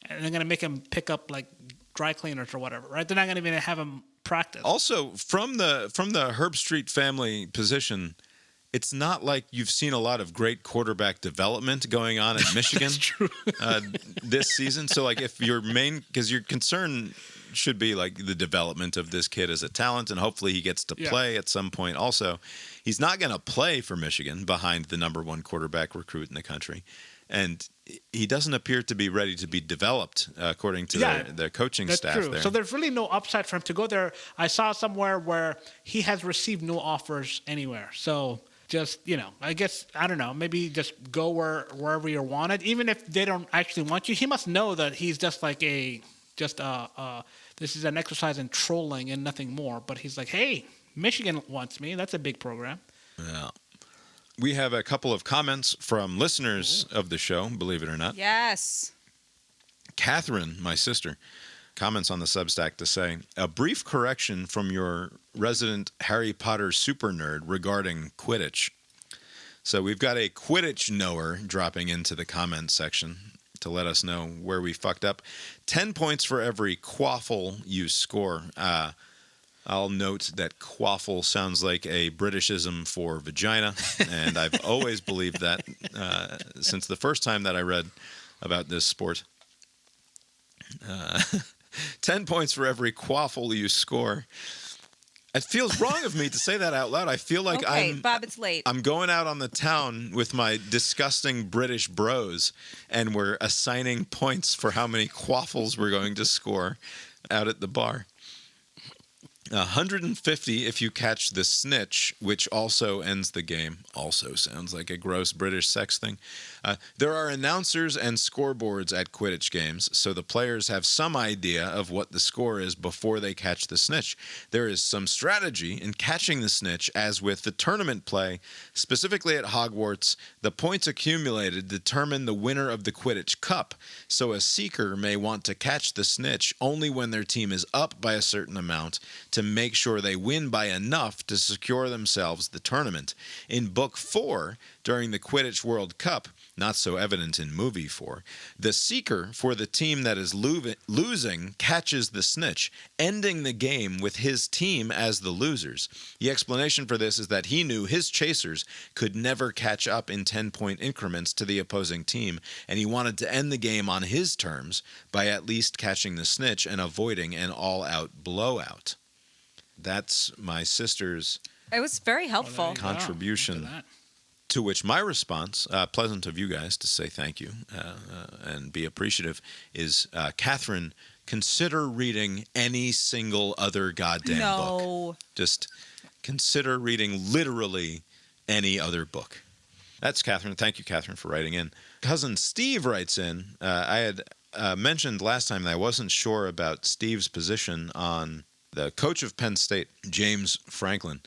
And they're going to make him pick up like dry cleaners or whatever, right? They're not going to even have him practice.
Also, from the Herbstreit family position, it's not like you've seen a lot of great quarterback development going on at Michigan.
That's true.
This season. So, like, if because your concern should be like the development of this kid as a talent, and hopefully he gets to play at some point. Also, he's not going to play for Michigan behind the number 1 quarterback recruit in the country, and he doesn't appear to be ready to be developed according to their coaching staff
true.
there.
So there's really no upside for him to go there. I saw somewhere where he has received no offers anywhere. So just, I guess, I don't know, maybe just go wherever you're wanted. Even if they don't actually want you, he must know that he's just like this is an exercise in trolling and nothing more. But he's like, hey, Michigan wants me. That's a big program.
Yeah. We have a couple of comments from listeners of the show, believe it or not.
Yes.
Catherine, my sister, comments on the Substack to say, a brief correction from your resident Harry Potter super nerd regarding Quidditch. So we've got a Quidditch knower dropping into the comments section to let us know where we fucked up. 10 points for every quaffle you score. I'll note that quaffle sounds like a Britishism for vagina, and I've always believed that since the first time that I read about this sport. 10 points for every quaffle you score. It feels wrong of me to say that out loud. I feel like
Bob, it's late.
I'm going out on the town with my disgusting British bros, and we're assigning points for how many quaffles we're going to score out at the bar. 150 if you catch the snitch, which also ends the game. Also sounds like a gross British sex thing. There are announcers and scoreboards at Quidditch games, so the players have some idea of what the score is before they catch the snitch. There is some strategy in catching the snitch, as with the tournament play. Specifically at Hogwarts, the points accumulated determine the winner of the Quidditch Cup, so a seeker may want to catch the snitch only when their team is up by a certain amount to make sure they win by enough to secure themselves the tournament. In Book 4, during the Quidditch World Cup, not so evident in Movie 4, the seeker for the team that is losing catches the snitch, ending the game with his team as the losers. The explanation for this is that he knew his chasers could never catch up in 10-point increments to the opposing team, and he wanted to end the game on his terms by at least catching the snitch and avoiding an all-out blowout. That's my sister's
It was very helpful.
contribution. To which my response, pleasant of you guys to say thank you and be appreciative, is Catherine, consider reading any single other goddamn book. Just consider reading literally any other book. That's Catherine. Thank you, Catherine, for writing in. Cousin Steve writes in. I had mentioned last time that I wasn't sure about Steve's position on the coach of Penn State, James Franklin.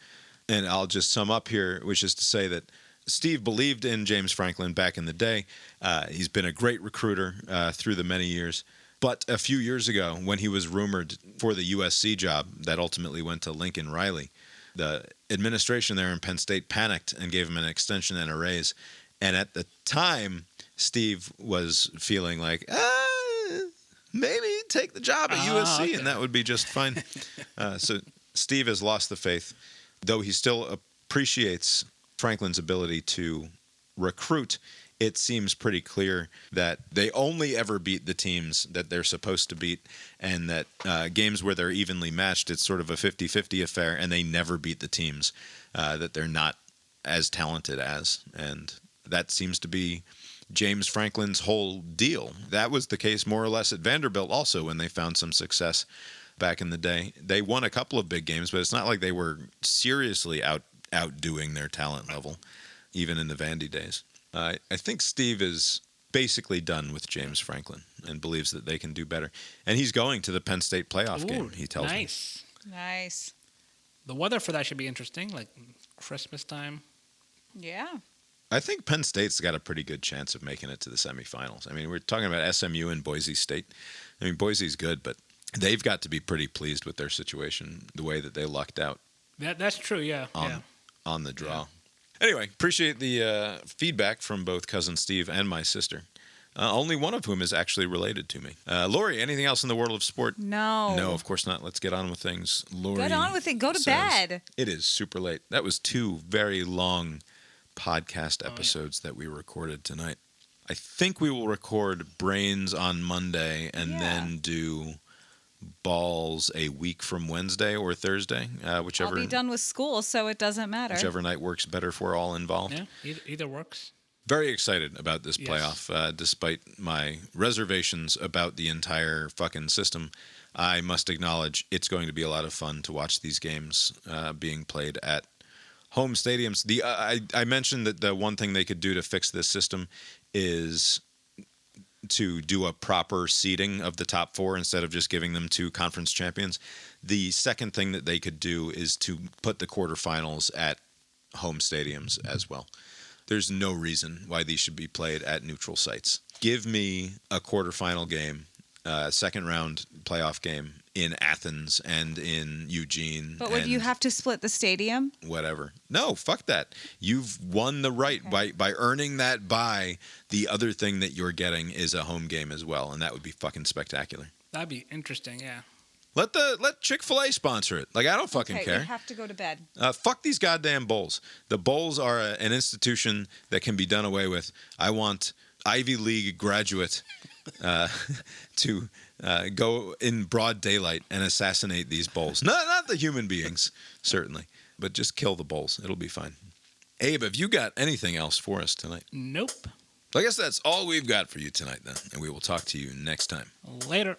And I'll just sum up here, which is to say that Steve believed in James Franklin back in the day. He's been a great recruiter through the many years. But a few years ago, when he was rumored for the USC job that ultimately went to Lincoln Riley, the administration there in Penn State panicked and gave him an extension and a raise. And at the time, Steve was feeling like, maybe take the job at USC, okay, and that would be just fine. So Steve has lost the faith, though he still appreciates Franklin's ability to recruit it seems pretty clear that they only ever beat the teams that they're supposed to beat, and that games where they're evenly matched, it's sort of a 50-50 affair, and they never beat the teams that they're not as talented as. And that seems to be James Franklin's whole deal. That was the case more or less at Vanderbilt also when they found some success back in the day. They won a couple of big games, but it's not like they were seriously outdoing their talent level, even in the Vandy days. I think Steve is basically done with James Franklin and believes that they can do better. And he's going to the Penn State playoff game, he tells me.
Nice.
The weather for that should be interesting, like Christmas time.
Yeah.
I think Penn State's got a pretty good chance of making it to the semifinals. I mean, we're talking about SMU and Boise State. I mean, Boise's good, but they've got to be pretty pleased with their situation, the way that they lucked out.
That's true, yeah.
On the draw. Yeah. Anyway, appreciate the feedback from both Cousin Steve and my sister, only one of whom is actually related to me. Lori, anything else in the world of sport?
No.
No, of course not. Let's get on with things. Lori,
get on with it. Go to bed.
It is super late. That was 2 very long podcast episodes that we recorded tonight. I think we will record Brains on Monday and then do Balls a week from Wednesday or Thursday, whichever.
I'll be done with school, so it doesn't matter.
Whichever night works better for all involved.
Yeah, either works.
Very excited about this playoff, despite my reservations about the entire fucking system. I must acknowledge it's going to be a lot of fun to watch these games being played at home stadiums. I mentioned that the one thing they could do to fix this system is to do a proper seeding of the top 4 instead of just giving them 2 conference champions. The second thing that they could do is to put the quarterfinals at home stadiums as well. There's no reason why these should be played at neutral sites. Give me a quarterfinal game, second round playoff game in Athens and in Eugene.
But would you have to split the stadium?
Whatever. No, fuck that. You've won the right by earning that bye. The other thing that you're getting is a home game as well, and that would be fucking spectacular.
That'd be interesting, yeah.
Let Chick-fil-A sponsor it. Like, I don't fucking care.
We have to go to bed.
Fuck these goddamn bowls. The bowls are an institution that can be done away with. I want Ivy League graduate to go in broad daylight and assassinate these bowls. Not the human beings, certainly, but just kill the bowls. It'll be fine. Abe, have you got anything else for us tonight?
Nope.
I guess that's all we've got for you tonight, then, and we will talk to you next time.
Later.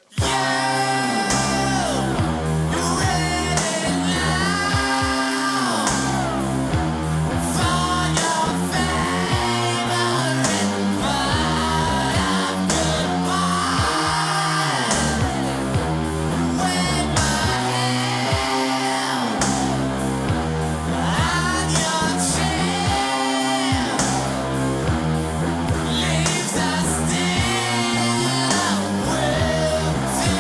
Leaves us still, will to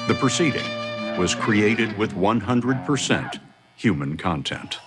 The proceeding was created with 100% human content.